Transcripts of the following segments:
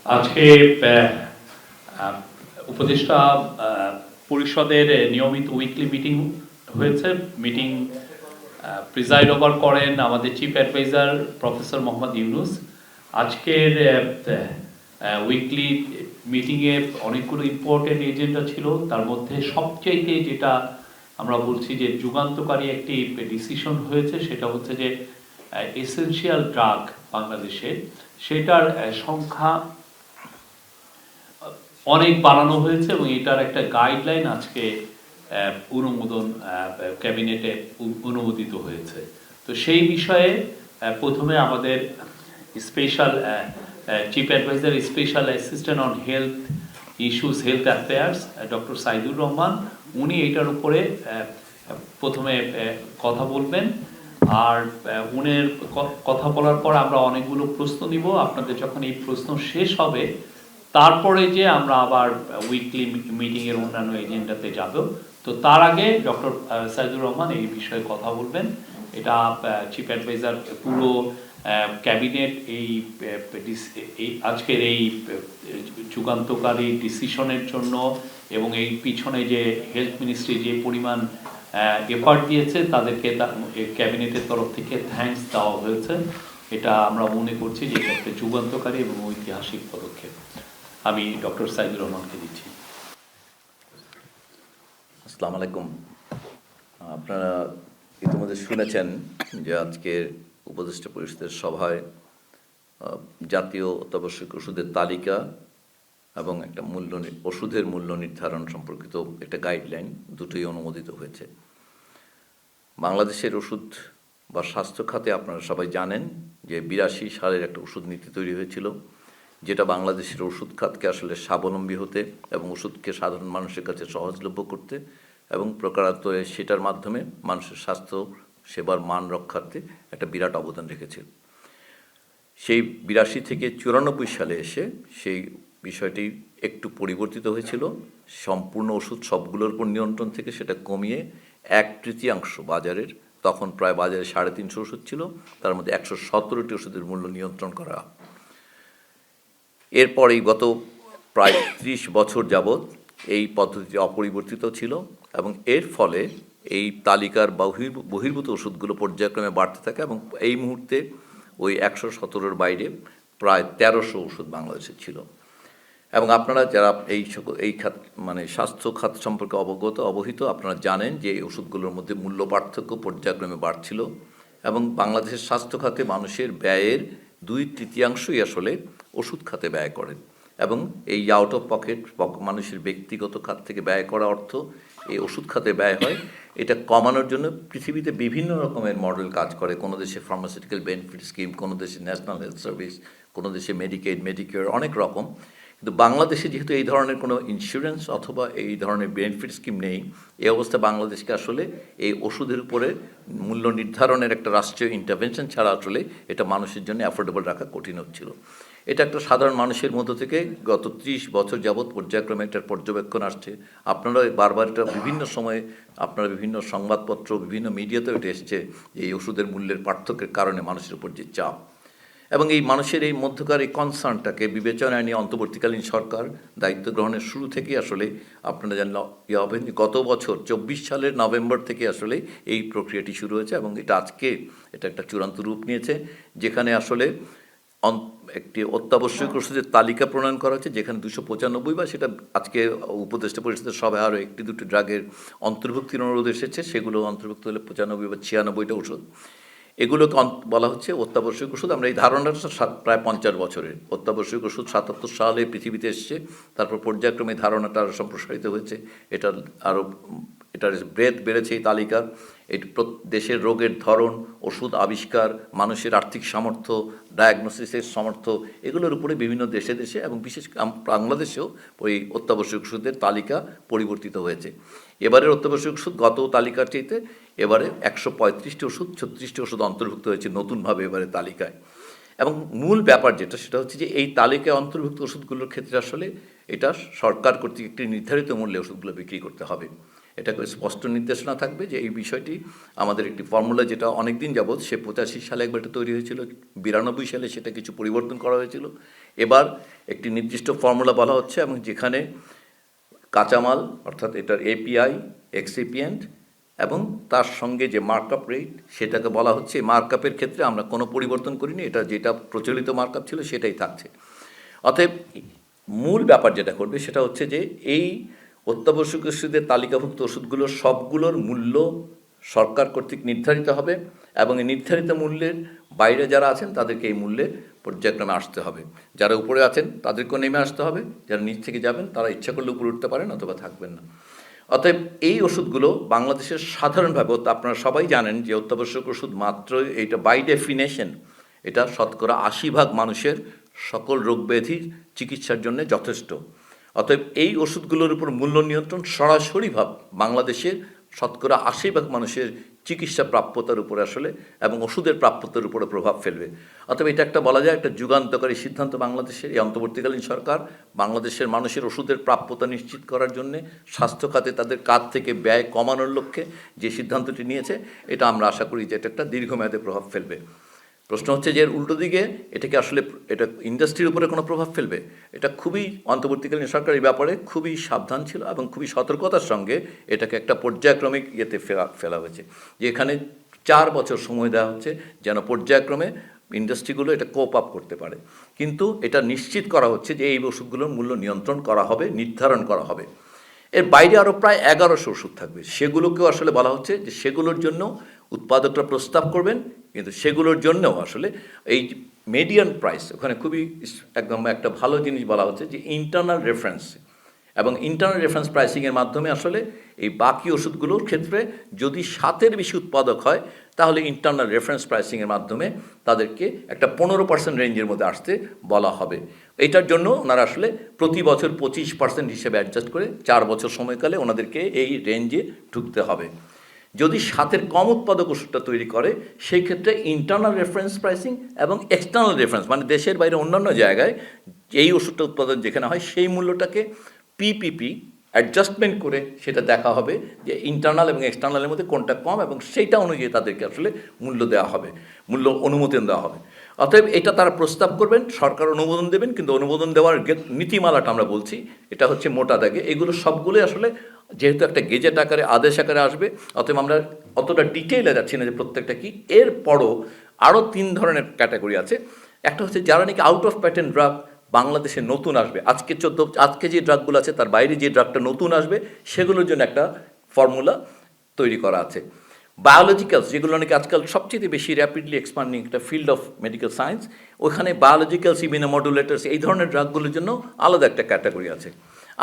আজকে উপদেষ্টা পরিষদের নিয়মিত উইকলি মিটিং হয়েছে। মিটিং প্রিজাইড ওভার করেন আমাদের chief adviser professor Mohammad Yunus. আজকের উইকলি মিটিংয়ে অনেকগুলো ইম্পর্টেন্ট এজেন্ডা ছিল, তার মধ্যে সবচাইতে যেটা আমরা বলছি যে যুগান্তকারী একটি ডিসিশন হয়েছে সেটা হচ্ছে যে এসেনশিয়াল ড্রাগ বাংলাদেশে সেটার সংখ্যা অনেক বাড়ানো হয়েছে এবং এটার একটা গাইডলাইন আজকে অনুমোদন ক্যাবিনেটে অনুমোদিত হয়েছে। তো সেই বিষয়ে প্রথমে আমাদের special chief adviser special assistant on health issues health affairs doctor Saidur Rahman, উনি এটার উপরে প্রথমে কথা বলবেন। আর উনের কথা বলার পর আমরা অনেকগুলো প্রশ্ন নিব। আপনাদের যখন এই প্রশ্ন শেষ হবে তারপরে যে আমরা আবার উইকলি মিটিংয়ের অন্যান্য এজেন্ডাতে যাব। তো তার আগে ডক্টর সাইদুর রহমান এই বিষয়ে কথা বলবেন। এটা চিফ অ্যাডভাইজার পুরো ক্যাবিনেট এই আজকের এই যুগান্তকারী ডিসিশনের জন্য এবং এই পিছনে যে হেলথ মিনিস্ট্রি যে পরিমাণ এফার্ট দিয়েছে তাদেরকে ক্যাবিনেটের তরফ থেকে থ্যাঙ্কস দেওয়া হয়েছে। এটা আমরা মনে করছি যে এটা একটা যুগান্তকারী এবং ঐতিহাসিক পদক্ষেপ। আমি ডক্টর সাইদুর রহমানকে দিচ্ছি। আসসালামু আলাইকুম। আপনারা ইতিমধ্যে শুনেছেন যে আজকের উপদেষ্টা পরিষদের সভায় জাতীয় অত্যাবশ্যক ওষুধের তালিকা এবং একটা ওষুধের মূল্য নির্ধারণ সম্পর্কিত একটা গাইডলাইন দুটোই অনুমোদিত হয়েছে। বাংলাদেশের ওষুধ বা স্বাস্থ্য খাতে আপনারা সবাই জানেন যে 82 সালের একটা ওষুধ নীতি তৈরি হয়েছিল, যেটা বাংলাদেশের ওষুধ খাতকে আসলে স্বাবলম্বী হতে এবং ওষুধকে সাধারণ মানুষের কাছে সহজলভ্য করতে এবং প্রকারান্তরে সেটার মাধ্যমে মানুষের স্বাস্থ্য সেবার মান রক্ষার্থে একটা বিরাট অবদান রেখেছিল। সেই 82 থেকে 94 সালে এসে সেই বিষয়টি একটু পরিবর্তিত হয়েছিল। সম্পূর্ণ ওষুধ সবগুলোর উপর নিয়ন্ত্রণ থেকে সেটা কমিয়ে 1/3 বাজারের, তখন প্রায় বাজারে 350 ওষুধ ছিল, তার মধ্যে 117টি ওষুধের মূল্য নিয়ন্ত্রণ করা। এরপরেই গত প্রায় 30 বছর যাবৎ এই পদ্ধতি অপরিবর্তিত ছিল এবং এর ফলে এই তালিকার বহির্ভূত ওষুধগুলো পর্যায়ক্রমে বাড়তে থাকে এবং এই মুহূর্তে ওই 117-র বাইরে প্রায় 1300 ওষুধ বাংলাদেশে ছিল। এবং আপনারা যারা এই খাত মানে স্বাস্থ্য খাত সম্পর্কে অবহিত, আপনারা জানেন যে এই ওষুধগুলোর মধ্যে মূল্য পার্থক্য পর্যায়ক্রমে বাড়ছিল এবং বাংলাদেশের স্বাস্থ্য খাতে মানুষের ব্যয়ের 2/3 আসলে ওষুধ খাতে ব্যয় করেন এবং এই আউট অফ পকেট মানুষের ব্যক্তিগত খাত থেকে ব্যয় করা অর্থ এই ওষুধ খাতে ব্যয় হয়। এটা কমানোর জন্য পৃথিবীতে বিভিন্ন রকমের মডেল কাজ করে। কোনো দেশে ফার্মাসিউটিক্যাল বেনিফিট স্কিম, কোনো দেশে ন্যাশনাল হেলথ সার্ভিস, কোনো দেশে মেডিকেড, মেডিকেয়ার, অনেক রকম। কিন্তু বাংলাদেশে যেহেতু এই ধরনের কোনো ইন্স্যুরেন্স অথবা এই ধরনের বেনিফিট স্কিম নেই, এই অবস্থা বাংলাদেশকে আসলে এই ওষুধের উপরে মূল্য নির্ধারণের একটা রাষ্ট্রীয় ইন্টারভেনশন ছাড়া আসলে এটা মানুষের জন্য অ্যাফোর্ডেবল রাখা কঠিন হচ্ছিল। এটা একটা সাধারণ মানুষের মধ্য থেকে গত 30 বছর যাবৎ পর্যায়ক্রমে একটা পর্যবেক্ষণ আসছে। আপনারা বারবার এটা বিভিন্ন সময়ে আপনারা বিভিন্ন সংবাদপত্র, বিভিন্ন মিডিয়াতেও এটা এসেছে যে এই ওষুধের মূল্যের পার্থক্যের কারণে মানুষের উপর যে চাপ এবং এই মানুষের এই মধ্যকার এই কনসার্নটাকে বিবেচনায় নিয়ে অন্তর্বর্তীকালীন সরকার দায়িত্ব গ্রহণের শুরু থেকে আসলে আপনারা জানলে হবেন যে গত বছর 24 সালের নভেম্বর থেকে আসলে এই প্রক্রিয়াটি শুরু হয়েছে এবং এটা আজকে এটা একটা চূড়ান্ত রূপ নিয়েছে, যেখানে আসলে একটি অত্যাবশ্যক ওষুধের তালিকা প্রণয়ন করা হচ্ছে, যেখানে 295 বা সেটা আজকে উপদেষ্টা পরিষদের সভায় আরও 1-2টি ড্রাগের অন্তর্ভুক্তির অনুরোধ এসেছে, সেগুলো অন্তর্ভুক্ত হলে 95 বা 96টা ওষুধ, এগুলোকে বলা হচ্ছে অত্যাবশ্যক ওষুধ। আমরা এই ধারণাটা প্রায় 50 বছরের। অত্যাবশ্যক ওষুধ 77 সালে পৃথিবীতে এসছে, তারপর পর্যায়ক্রমে ধারণাটা আরও সম্প্রসারিত হয়েছে, এটার ব্রেথ বেড়েছে এই তালিকার। দেশের রোগের ধরন, ওষুধ আবিষ্কার, মানুষের আর্থিক সামর্থ্য, ডায়াগনোসিসের সামর্থ্য, এগুলোর উপরে বিভিন্ন দেশে দেশে এবং বিশেষ বাংলাদেশেও ওই অত্যাবশ্যক ওষুধের তালিকা পরিবর্তিত হয়েছে। এবারের অত্যাবশ্যক ওষুধ গত তালিকার চাইতে এবারে 135টি ওষুধ, 36টি ওষুধ অন্তর্ভুক্ত হয়েছে নতুনভাবে এবারে তালিকায়। এবং মূল ব্যাপার যেটা সেটা হচ্ছে যে এই তালিকায় অন্তর্ভুক্ত ওষুধগুলোর ক্ষেত্রে আসলে এটা সরকার কর্তৃক একটি নির্ধারিত মূল্যে ওষুধগুলো বিক্রি করতে হবে এটা করে স্পষ্ট নির্দেশনা থাকবে যে এই বিষয়টি আমাদের একটি ফর্মুলা, যেটা অনেক দিন যাবৎ, সে 85 সালে একবার এটা তৈরি হয়েছিল, 92 সালে সেটা কিছু পরিবর্তন করা হয়েছিল, এবার একটি নির্দিষ্ট ফর্মুলা বলা হচ্ছে, এবং যেখানে কাঁচামাল অর্থাৎ এটার এপিআই, এক্সিপিয়েন্ট এবং তার সঙ্গে যে মার্কআপ রেট সেটাকে বলা হচ্ছে। মার্কআপের ক্ষেত্রে আমরা কোনো পরিবর্তন করিনি, এটা যেটা প্রচলিত মার্কআপ ছিল সেটাই থাকছে। অতএব মূল ব্যাপার যেটা করবে সেটা হচ্ছে যে এই অত্যাবশ্যক ওষুধের তালিকাভুক্ত ওষুধগুলোর সবগুলোর মূল্য সরকার কর্তৃক নির্ধারিত হবে, এবং এই নির্ধারিত মূল্যের বাইরে যারা আছেন তাদেরকে এই মূল্যে পর্যায়ক্রমে আসতে হবে। যারা উপরে আছেন তাদেরকেও নেমে আসতে হবে, যারা নিচ থেকে যাবেন তারা ইচ্ছা করলে উপরে উঠতে পারেন অথবা থাকবেন না। অতএব এই ওষুধগুলো বাংলাদেশের সাধারণভাবে, আপনারা সবাই জানেন যে অত্যাবশ্যক ওষুধ মাত্র, এইটা বাই ডেফিনেশন এটা 80% মানুষের সকল রোগ ব্যাধির চিকিৎসার জন্য যথেষ্ট। অতএব এই ওষুধগুলোর উপর মূল্য নিয়ন্ত্রণ সরাসরিভাবে বাংলাদেশের 80% মানুষের চিকিৎসা প্রাপ্যতার উপরে আসলে এবং ওষুধের প্রাপ্যতার উপরে প্রভাব ফেলবে। অতএব এটা একটা বলা যায় একটা যুগান্তকারী সিদ্ধান্ত বাংলাদেশের এই অন্তর্বর্তীকালীন সরকার বাংলাদেশের মানুষের ওষুধের প্রাপ্যতা নিশ্চিত করার জন্য স্বাস্থ্য খাতে তাদের কাজ থেকে ব্যয় কমানোর লক্ষ্যে যে সিদ্ধান্তটি নিয়েছে, এটা আমরা আশা করি যে এটা একটা দীর্ঘমেয়াদে প্রভাব ফেলবে। প্রশ্ন হচ্ছে যে এর উল্টো দিকে এটা আসলে এটা ইন্ডাস্ট্রির উপরে কোনো প্রভাব ফেলবে? এটা খুবই, অন্তর্বর্তীকালীন সরকার এই ব্যাপারে খুবই সাবধান ছিল এবং খুবই সতর্কতার সঙ্গে এটাকে একটা পর্যায়ক্রমিক ইয়েতে ফেলা হয়েছে, যে এখানে 4 বছর সময় দেওয়া হচ্ছে যেন পর্যায়ক্রমে ইন্ডাস্ট্রিগুলো এটা কোপ আপ করতে পারে। কিন্তু এটা নিশ্চিত করা হচ্ছে যে এই ওষুধগুলোর মূল্য নিয়ন্ত্রণ করা হবে, নির্ধারণ করা হবে। এর বাইরে আরও প্রায় 1100 ওষুধ থাকবে, সেগুলোকেও আসলে বলা হচ্ছে যে সেগুলোর জন্য উৎপাদকরা প্রস্তাব করবেন, কিন্তু সেগুলোর জন্যও আসলে এই মিডিয়ান প্রাইস, ওখানে খুবই একদম একটা ভালো জিনিস বলা হচ্ছে যে ইন্টারনাল রেফারেন্স, এবং ইন্টারনাল রেফারেন্স প্রাইসিংয়ের মাধ্যমে আসলে এই বাকি ওষুধগুলোর ক্ষেত্রে যদি 7-এর বেশি উৎপাদক হয় তাহলে ইন্টারনাল রেফারেন্স প্রাইসিংয়ের মাধ্যমে তাদেরকে একটা 15% রেঞ্জের মধ্যে আসতে বলা হবে। এটার জন্য ওনারা আসলে প্রতি বছর 25% হিসেবে অ্যাডজাস্ট করে 4 বছর সময়কালে ওনাদেরকে এই রেঞ্জে ঢুকতে হবে। যদি 7-এর কম উৎপাদক ওষুধটা তৈরি করে সেই ক্ষেত্রে ইন্টারনাল রেফারেন্স প্রাইসিং এবং এক্সটার্নাল রেফারেন্স, মানে দেশের বাইরে অন্যান্য জায়গায় এই ওষুধটা উৎপাদন যেখানে হয় সেই মূল্যটাকে পিপিপি অ্যাডজাস্টমেন্ট করে সেটা দেখা হবে যে ইন্টারনাল এবং এক্সটার্নালের মধ্যে কোনটা কম, এবং সেইটা অনুযায়ী তাদেরকে আসলে মূল্য দেওয়া হবে, মূল্য অনুমোদন দেওয়া হবে। অতএব এটা তারা প্রস্তাব করবেন, সরকার অনুমোদন দেবেন, কিন্তু অনুমোদন দেওয়ার নীতিমালাটা আমরা বলছি এটা হচ্ছে মোটা দাগে এগুলো সবগুলোই আসলে যেহেতু একটা গেজেট আকারে, আদেশ আকারে আসবে, অতএব আমরা অতটা ডিটেইলে যাচ্ছি না যে প্রত্যেকটা কি। এরপরও আরও 3 ধরনের ক্যাটাগরি আছে। একটা হচ্ছে যারা নাকি আউট অফ প্যাটেন্ট ড্রাগ বাংলাদেশে নতুন আসবে, আজকে যে ড্রাগগুলো আছে তার বাইরে যে ড্রাগটা নতুন আসবে সেগুলোর জন্য একটা ফর্মুলা তৈরি করা আছে। বায়োলজিক্যালস, যেগুলো নাকি আজকাল সবচেয়ে বেশি র্যাপিডলি এক্সপান্ডিং একটা ফিল্ড অফ মেডিকেল সায়েন্স, ওখানে বায়োলজিক্যালস, ইমিউনোমডুলেটরস, এই ধরনের ড্রাগগুলোর জন্য আলাদা একটা ক্যাটাগরি আছে।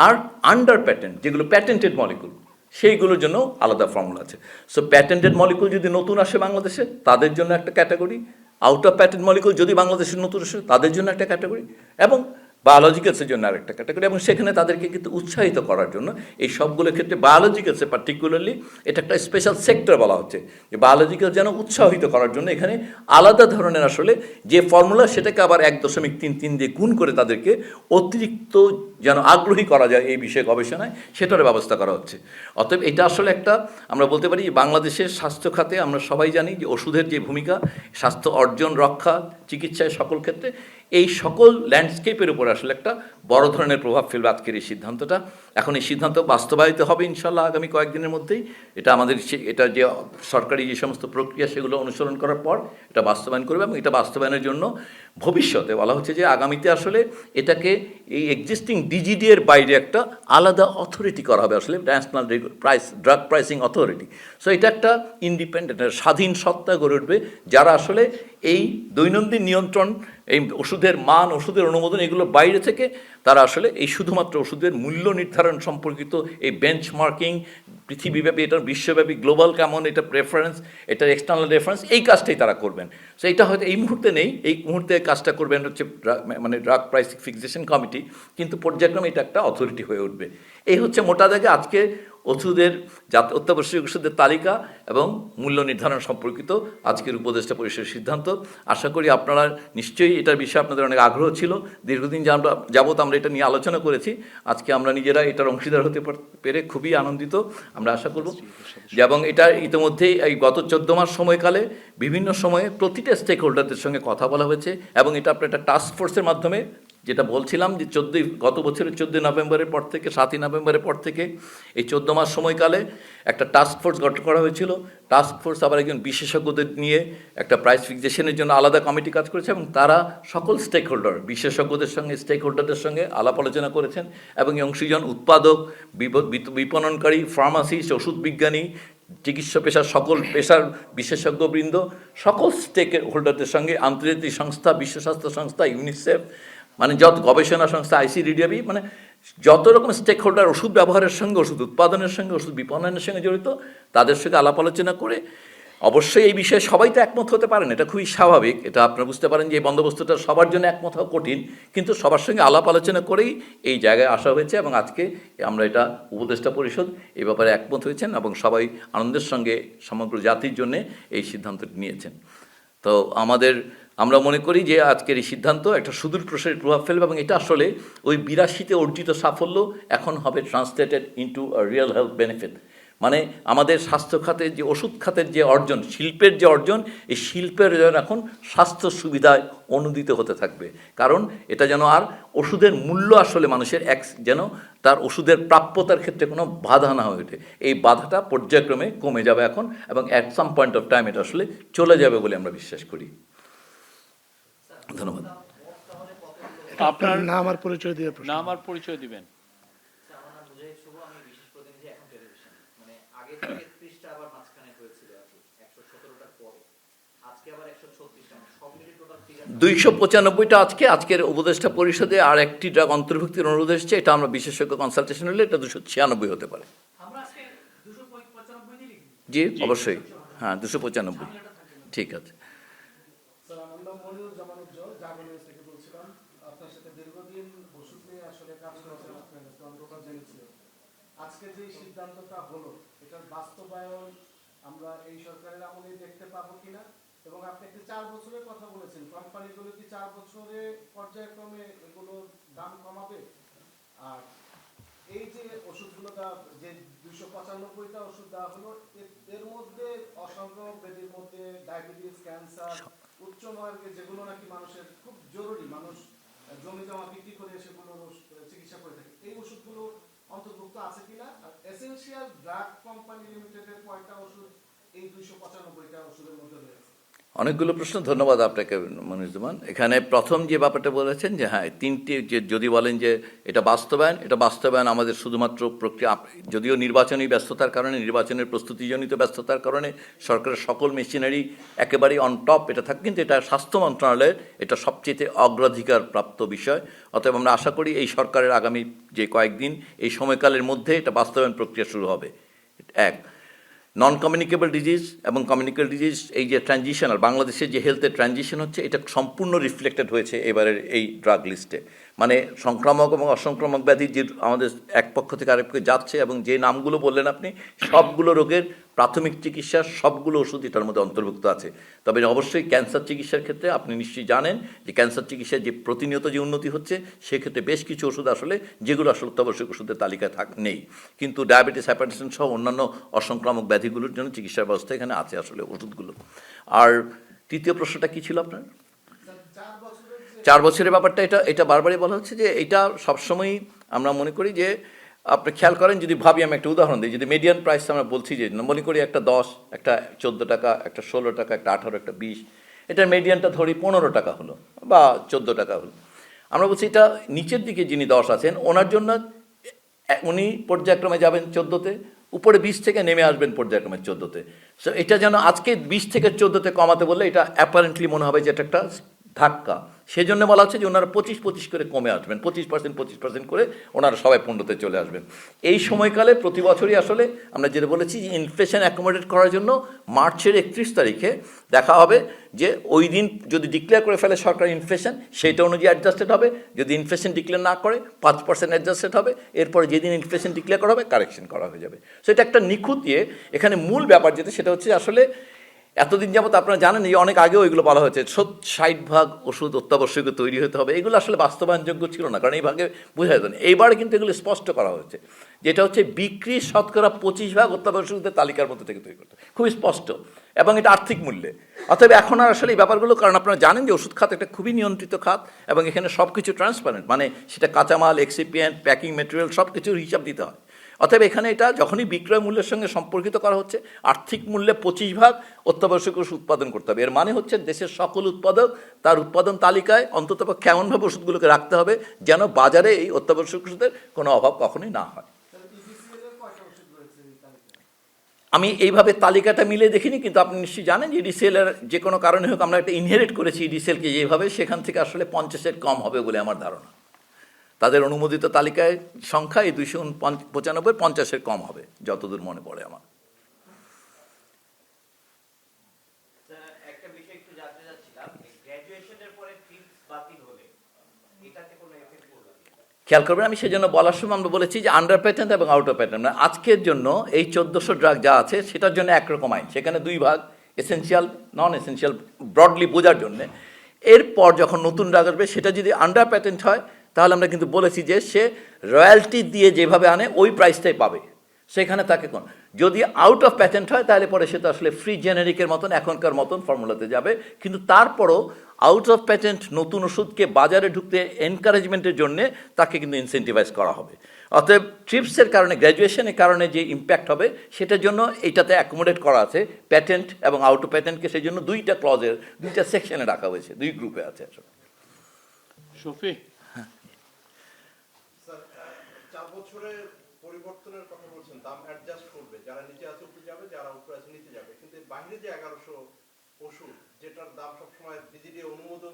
আর আন্ডার প্যাটেন্ট, যেগুলো প্যাটেন্টেড মলিকুল, সেইগুলোর জন্য আলাদা ফর্মুলা আছে। সো প্যাটেন্টেড মলিকুল যদি নতুন আসে বাংলাদেশে তাদের জন্য একটা category, out of patent molecule যদি বাংলাদেশের নতুন আসে তাদের জন্য একটা ক্যাটাগরি, এবং বায়োলজিক্যালসের জন্য আরেকটা ক্যাটাগরি। এবং সেখানে তাদেরকে কিন্তু উৎসাহিত করার জন্য এই সবগুলোর ক্ষেত্রে বায়োলজিক্যালসে পার্টিকুলারলি এটা একটা স্পেশাল সেক্টর বলা হচ্ছে, যে বায়োলজিক্যাল যেন উৎসাহিত করার জন্য এখানে আলাদা ধরনের আসলে যে ফর্মুলা সেটাকে আবার 1.33 দিয়ে গুণ করে তাদেরকে অতিরিক্ত যেন আগ্রহী করা যায় এই বিষয়ে গবেষণায়, সেটার ব্যবস্থা করা হচ্ছে। অতএব এটা আসলে একটা, আমরা বলতে পারি বাংলাদেশের স্বাস্থ্য খাতে আমরা সবাই জানি যে ওষুধের যে ভূমিকা, স্বাস্থ্য অর্জন, রক্ষা, চিকিৎসায় সকল ক্ষেত্রে, এই সকল ল্যান্ডস্কেপের উপর আসলে একটা বড় ধরনের প্রভাব ফেলবে আজকের এই সিদ্ধান্তটা। এখন এই সিদ্ধান্ত বাস্তবায়িত হবে ইনশাল্লাহ আগামী কয়েকদিনের মধ্যেই। এটা আমাদের এটা যে সরকারি যে সমস্ত প্রক্রিয়া সেগুলো অনুসরণ করার পর এটা বাস্তবায়ন করবে, এবং এটা বাস্তবায়নের জন্য ভবিষ্যতে বলা হচ্ছে যে আগামীতে আসলে এটাকে এই এক্সিস্টিং ডিজিডি এর বাইরে একটা আলাদা অথরিটি করা হবে, আসলে national drug pricing authority. So এটা একটা ইন্ডিপেন্ডেন্ট স্বাধীন সত্তা গড়ে উঠবে, যারা আসলে এই দৈনন্দিন নিয়ন্ত্রণ, এই ওষুধের মান, ওষুধের অনুমোদন, এগুলোর বাইরে থেকে তারা আসলে এই শুধুমাত্র ওষুধের মূল্য নির্ধারণ সম্পর্কিত এই বেঞ্চমার্কিং, পৃথিবীব্যাপী, এটার বিশ্বব্যাপী গ্লোবাল কেমন, এটা প্রেফারেন্স, এটার এক্সটার্নাল রেফারেন্স, এই কাজটাই তারা করবেন। সো এটা হয়তো এই মুহূর্তে নেই, এই মুহূর্তে কাজটা করবেন হচ্ছে মানে ড্রাগ প্রাইস ফিক্সেশন কমিটি, কিন্তু পর্যায়ক্রমে এটা একটা অথরিটি হয়ে উঠবে। এই হচ্ছে মোটা দাগে আজকে ওষুধের অত্যাবশ্যক ওষুধের তালিকা এবং মূল্য নির্ধারণ সম্পর্কিত আজকের উপদেষ্টা পরিষদের সিদ্ধান্ত। আশা করি আপনারা নিশ্চয়ই এটার বিষয়ে আপনাদের অনেক আগ্রহ ছিল, দীর্ঘদিন যাবত আমরা এটা নিয়ে আলোচনা করেছি। আজকে আমরা নিজেরা এটার অংশীদার হতে পেরে খুবই আনন্দিত। আমরা আশা করব যে, এবং এটা ইতিমধ্যেই এই গত 14 মাস সময়কালে বিভিন্ন সময়ে প্রতিটা স্টেক হোল্ডারদের সঙ্গে কথা বলা হয়েছে, এবং এটা আপনার একটা টাস্ক ফোর্সের মাধ্যমে, যেটা বলছিলাম যে গত বছরের 14 নভেম্বরের পর থেকে 7ই নভেম্বরের পর থেকে এই 14 মাস সময়কালে একটা টাস্ক ফোর্স গঠন করা হয়েছিল। টাস্ক ফোর্স আবার একজন বিশেষজ্ঞদের নিয়ে একটা প্রাইস ফিক্সেশনের জন্য আলাদা কমিটি কাজ করেছে, এবং তারা সকল স্টেক হোল্ডার, বিশেষজ্ঞদের সঙ্গে স্টেক হোল্ডারদের সঙ্গে আলাপ আলোচনা করেছেন, এবং এই অংশীজন উৎপাদক, বিপণনকারী, ফার্মাসিস্ট, ওষুধ বিজ্ঞানী, চিকিৎসা পেশার সকল পেশার বিশেষজ্ঞবৃন্দ, সকল স্টেক হোল্ডারদের সঙ্গে, আন্তর্জাতিক সংস্থা, বিশ্ব স্বাস্থ্য সংস্থা, ইউনিসেফ, মানে যত গবেষণা সংস্থা, ICDDB, মানে যত রকম স্টেক হোল্ডার ওষুধ ব্যবহারের সঙ্গে, ওষুধ উৎপাদনের সঙ্গে, ওষুধ বিপণনের সঙ্গে জড়িত, তাদের সঙ্গে আলাপ আলোচনা করে, অবশ্যই এই বিষয়ে সবাই তো একমত হতে পারেন, এটা খুবই স্বাভাবিক। এটা আপনারা বুঝতে পারেন যে এই বন্দোবস্তটা সবার জন্য একমত হওয়া কঠিন, কিন্তু সবার সঙ্গে আলাপ আলোচনা করেই এই জায়গায় আসা হয়েছে, এবং আজকে আমরা এটা উপদেষ্টা পরিষদ এই ব্যাপারে একমত হয়েছেন, এবং সবাই আনন্দের সঙ্গে সমগ্র জাতির জন্য এই সিদ্ধান্তটি নিয়েছেন। তো আমরা মনে করি যে আজকের এই সিদ্ধান্ত একটা সুদূর প্রসারী প্রভাব ফেলবে, এবং এটা আসলে ওই 82তে অর্জিত সাফল্য এখন হবে translated into a real health benefit. মানে আমাদের স্বাস্থ্য খাতের যে, ওষুধ খাতের যে অর্জন, শিল্পের যে অর্জন, এই শিল্পের যেন এখন স্বাস্থ্য সুবিধায় অনুদিত হতে থাকবে। কারণ এটা যেন আর ওষুধের মূল্য আসলে মানুষের যেন তার ওষুধের প্রাপ্যতার ক্ষেত্রে কোনো বাধা না হয়ে ওঠে। এই বাধাটা পর্যায়ক্রমে কমে যাবে এখন, এবং at some point of time এটা আসলে চলে যাবে বলে আমরা বিশ্বাস করি। ধন্যবাদ। আপনার নাম আর পরিচয় দিয়ে নাম আর পরিচয় দিবেন। আগে থেকে 30টা আবার মাঝখানে হয়েছিল, 117টার পরে আজকে আবার 136টা, সব মিলে টোটাল 295টা আজকের উপদেষ্টা পরিষদে আর একটি ড্রাগ অন্তর্ভুক্তির অনুরোধ এসেছে। এটা আমরা বিশেষজ্ঞ কনসালটেশন হলে এটা 296 হতে পারে। জি অবশ্যই, হ্যাঁ 295, ঠিক আছে। আজকে যে সিদ্ধান্তটা হলো, এটার বাস্তবায়ন আমরা এই সরকারের আমলে দেখতে পাবো কিনা, এবং আপনি একটি 4 বছরের কথা বলেছেন, কোম্পানিগুলো কি 4 বছরে পর্যায়ক্রমে এগুলোর দাম কমাবে? আর এই যে ওষুধগুলো যে 295টা ওষুধ দেওয়া হলো, এর মধ্যে অসংখ্য ব্যাধির মধ্যে ডায়াবেটিস, ক্যান্সার, উচ্চ মার্গে যেগুলো নাকি মানুষের খুব জরুরি, মানুষ জমি জমা বিক্রি করে সেগুলো চিকিৎসা করে থাকে, এই ওষুধগুলো অন্তর্ভুক্ত আছে কিনা? আর এসেনশিয়াল ড্রাগ কোম্পানি লিমিটেডের কয়টা ওষুধ এই 295টা ওষুধের মধ্যে রয়েছে? অনেকগুলো প্রশ্ন, ধন্যবাদ আপনাকে মনিরুজ্জামান। এখানে প্রথম যে ব্যাপারটা বলেছেন যে হ্যাঁ, তিনটি, যে যদি বলেন যে এটা বাস্তবায়ন আমাদের শুধুমাত্র প্রক্রিয়া, যদিও নির্বাচনী ব্যস্ততার কারণে, নির্বাচনের প্রস্তুতিজনিত ব্যস্ততার কারণে সরকারের সকল মেশিনারি একেবারেই অন টপ এটা থাকে, কিন্তু এটা স্বাস্থ্য মন্ত্রণালয়ের এটা সবচেয়ে অগ্রাধিকার প্রাপ্ত বিষয়। অতএব আমরা আশা করি এই সরকারের আগামী যে কয়েকদিন, এই সময়কালের মধ্যে এটা বাস্তবায়ন প্রক্রিয়া শুরু হবে। এক, নন কমিউনিকেবল ডিজিজ এবং কমিউনিকেবল ডিজিজ, এই যে ট্রানজিশনাল, বাংলাদেশের যে হেলথের ট্রানজিশন হচ্ছে, এটা সম্পূর্ণ রিফ্লেক্টেড হয়েছে এবারের এই ড্রাগ লিস্টে। মানে সংক্রামক এবং অসংক্রামক ব্যাধি যে আমাদের এক পক্ষ থেকে আরেক পক্ষে যাচ্ছে, এবং যে নামগুলো বললেন আপনি, সবগুলো রোগের প্রাথমিক চিকিৎসার সবগুলো ওষুধ এটার মধ্যে অন্তর্ভুক্ত আছে। তবে অবশ্যই ক্যান্সার চিকিৎসার ক্ষেত্রে আপনি নিশ্চয়ই জানেন যে ক্যান্সার চিকিৎসায় যে প্রতিনিয়ত যে উন্নতি হচ্ছে, সেক্ষেত্রে বেশ কিছু ওষুধ আসলে যেগুলো আসলে অত্যাবশ্যক ওষুধের তালিকায় নেই, কিন্তু ডায়াবেটিস, হাইপারটেনশন সহ অন্যান্য অসংক্রামক ব্যাধিগুলোর জন্য চিকিৎসার ব্যবস্থা এখানে আছে আসলে ওষুধগুলো। আর তৃতীয় প্রশ্নটা কী ছিল আপনার? 4 বছরের ব্যাপারটা, এটা বারবারই বলা হচ্ছে যে এটা সবসময়ই আমরা মনে করি যে, আপনি খেয়াল করেন, যদি ভাবি, আমি একটা উদাহরণ দিই, যদি মিডিয়ান প্রাইস আমরা বলছি যে মনে করি একটা 10, একটা 14 টাকা, একটা 16 টাকা, একটা 18, একটা 20, এটার মিডিয়ানটা ধরি 15 টাকা হলো বা 14 টাকা হলো। আমরা বলছি এটা নিচের দিকে যিনি 10 আছেন, ওনার জন্য উনি পর্যায়ক্রমে যাবেন 14তে, উপরে 20 থেকে নেমে আসবেন পর্যায়ক্রমে 14তে। সো এটা যেন আজকে 20 থেকে 14তে কমাতে বললে এটা অ্যাপারেন্টলি মনে হবে যে এটা একটা ধাক্কা, সেজন্য বলা হচ্ছে যে ওনারা 25-25 করে কমে আসবেন, 25% করে ওনারা সবাই 15-তে চলে আসবেন। এই সময়কালে প্রতি বছরই আসলে আমরা যেটা বলেছি যে ইনফ্লেশন অ্যাকোমোডেট করার জন্য মার্চের 31 তারিখে দেখা হবে যে ওই দিন যদি ডিক্লেয়ার করে ফেলে সরকার ইনফ্লেশন, সেইটা অনুযায়ী অ্যাডজাস্টেড হবে। যদি ইনফ্লেশন ডিক্লেয়ার না করে 5% অ্যাডজাস্টেড হবে। এরপরে যেদিন ইনফ্লেশন ডিক্লেয়ার করা হবে কারেকশন করা হয়ে যাবে। সো এটা একটা নিখুঁত ইয়ে। এখানে মূল ব্যাপার যেটা সেটা হচ্ছে আসলে এতদিন যাবত আপনারা জানেন যে অনেক আগেও এগুলো বলা হয়েছে 60% ওষুধ অত্যাবশ্যকীয় তৈরি হতে হবে, এগুলো আসলে বাস্তবায়নযোগ্য ছিল না, কারণ এই ভাগে বোঝা যেত না। এইবারে কিন্তু এগুলো স্পষ্ট করা হয়েছে, যেটা হচ্ছে বিক্রি শতকরা 25% অত্যাবশ্যকীয় তালিকার মধ্যে থেকে তৈরি করতে, খুবই স্পষ্ট, এবং এটা আর্থিক মূল্যে। অতএব এখন আর আসলে এই ব্যাপারগুলো, কারণ আপনারা জানেন যে ওষুধ খাত একটা খুবই নিয়ন্ত্রিত খাত, এবং এখানে সব কিছু ট্রান্সপারেন্ট, মানে সেটা কাঁচামাল, এক্সিপিয়েন্ট, প্যাকিং মেটেরিয়াল সব কিছুর হিসাব দিতে হয়। অতএব এখানে এটা যখনই বিক্রয় মূল্যের সঙ্গে সম্পর্কিত করা হচ্ছে, আর্থিক মূল্যে 25% অত্যাবশ্যকীয় ওষুধ উৎপাদন করতে হবে। এর মানে হচ্ছে দেশের সকল উৎপাদক তার উৎপাদন তালিকায় অন্ততপক্ষে এমনভাবে ওষুধগুলোকে রাখতে হবে যেন বাজারে এই অত্যাবশ্যক ওষুধের কোনো অভাব কখনোই না হয়। আমি এইভাবে তালিকাটা মিলে দেখিনি, কিন্তু আপনি নিশ্চয়ই জানেন যে ইডিসিএলের যে কোনো কারণে হোক আমরা একটা ইনহেরিট করেছি ইডিসিএলকে যেভাবে, সেখান থেকে আসলে 50-এর কম হবে বলে আমার ধারণা। তাদের অনুমোদিত তালিকায় সংখ্যা এই 295 50-এর কম হবে যতদূর মনে পড়ে আমার। একটা বিষয় একটু জানতে চাচ্ছিলাম, গ্র্যাজুয়েশনের পরে ফিক্স বাতিল হলে এটাতে কোনো এফেক্ট পড়বে? খেয়াল করবেন, আমি সেজন্য বলার সময় আমরা বলেছি যে আন্ডার প্যাটেন্ট এবং আউট অফ প্যাটেন্ট, মানে আজকের জন্য এই 1400 ড্রাগ যা আছে সেটার জন্য একরকম আইন, সেখানে 2 ভাগ, এসেনশিয়াল নন এসেনশিয়াল, ব্রডলি বোঝার জন্যে। এরপর যখন নতুন ড্রাগ আসবে সেটা যদি আন্ডার প্যাটেন্ট হয়, তাহলে আমরা কিন্তু বলেছি যে সে রয়্যালটি দিয়ে যেভাবে আনে ওই প্রাইসটাই পাবে, সেখানে তাকে কোন, যদি আউট অফ প্যাটেন্ট হয় তাহলে পরে সে তো আসলে ফ্রি জেনেরিকের মতন এখনকার মতন ফর্মুলাতে যাবে। কিন্তু তারপরও আউট অফ প্যাটেন্ট নতুন ওষুধকে বাজারে ঢুকতে এনকারেজমেন্টের জন্যে তাকে কিন্তু ইনসেন্টিভাইজ করা হবে। অতএব ট্রিপসের কারণে, গ্র্যাজুয়েশনের কারণে যে ইম্প্যাক্ট হবে সেটার জন্য এইটাতে অ্যাকোমোডেট করা আছে প্যাটেন্ট এবং আউট অফ প্যাটেন্টকে, সেই জন্য 2টা ক্লজের 2টা সেকশনে রাখা হয়েছে, 2 গ্রুপে আছে আসলে। শফি, স্যার, 4 বছরের পরিবর্তনের কথা বলছেন, দাম অ্যাডজাস্ট করবে, যারা নিচে আছে উপরে যাবে, যারা উপরে আছে নিচে যাবে, কিন্তু বাইরে যে 1100 ওষুধ যেটার দাম সবসময় বিজিডি অনুমোদন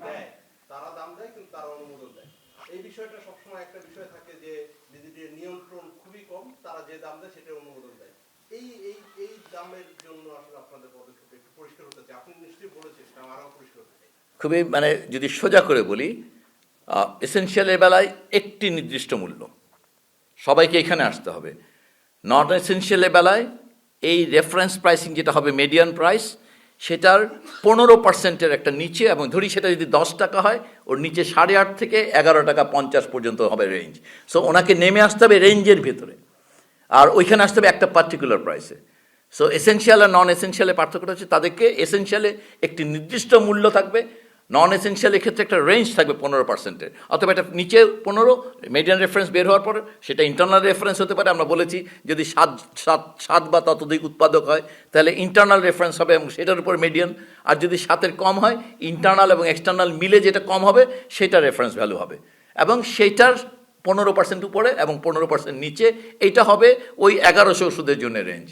দেয়, তারা দাম দেয় কিন্তু তারা অনুমোদন দেয়, এই বিষয়টা সবসময় একটা বিষয় থাকে যে বিজিডি নিয়ন্ত্রণ খুবই কম, তারা যে দাম দেয় সেটা অনুমোদন দেয়। এই এই এই দামের জন্য আসলে আপনাদের পদক্ষেপ একটু পরিষ্কার হতে চাই, আপনি নিশ্চয়ই বলেছেন, সেটা আরও পরিষ্কার হতে চাই। খুবই, মানে যদি সোজা করে বলি, এসেনশিয়ালের বেলায় একটি নির্দিষ্ট মূল্য, সবাইকে এখানে আসতে হবে। নন এসেনশিয়ালের বেলায় এই রেফারেন্স প্রাইসিং যেটা হবে মিডিয়ান প্রাইস, সেটার 15%-এর একটা নিচে, এবং ধরি সেটা যদি 10 টাকা হয়, ওর নিচে 8.5 থেকে 11 টাকা 50 পর্যন্ত হবে রেঞ্জ। সো ওনাকে নেমে আসতে হবে রেঞ্জের ভেতরে, আর ওইখানে আসতে হবে একটা পার্টিকুলার প্রাইসে। সো এসেনশিয়াল আর নন এসেনশিয়ালের পার্থক্যটা হচ্ছে তাদেরকে এসেনশিয়ালে একটি নির্দিষ্ট মূল্য থাকবে, নন এসেনশিয়ালের ক্ষেত্রে একটা রেঞ্জ থাকবে 15%-এর। অথবা এটা নিচে 15, মিডিয়ান রেফারেন্স বের হওয়ার পর সেটা ইন্টারনাল রেফারেন্স হতে পারে। আমরা বলেছি যদি 7 বা ততোধিক উৎপাদক হয় তাহলে ইন্টারনাল রেফারেন্স হবে এবং সেটার উপর মিডিয়ান, আর যদি 7-এর কম হয় ইন্টারনাল এবং এক্সটার্নাল মিলে যেটা কম হবে সেটা রেফারেন্স ভ্যালু হবে, এবং সেইটার 15% উপরে এবং 15% নিচে, এইটা হবে ওই 1100 ওষুধের জন্য রেঞ্জ।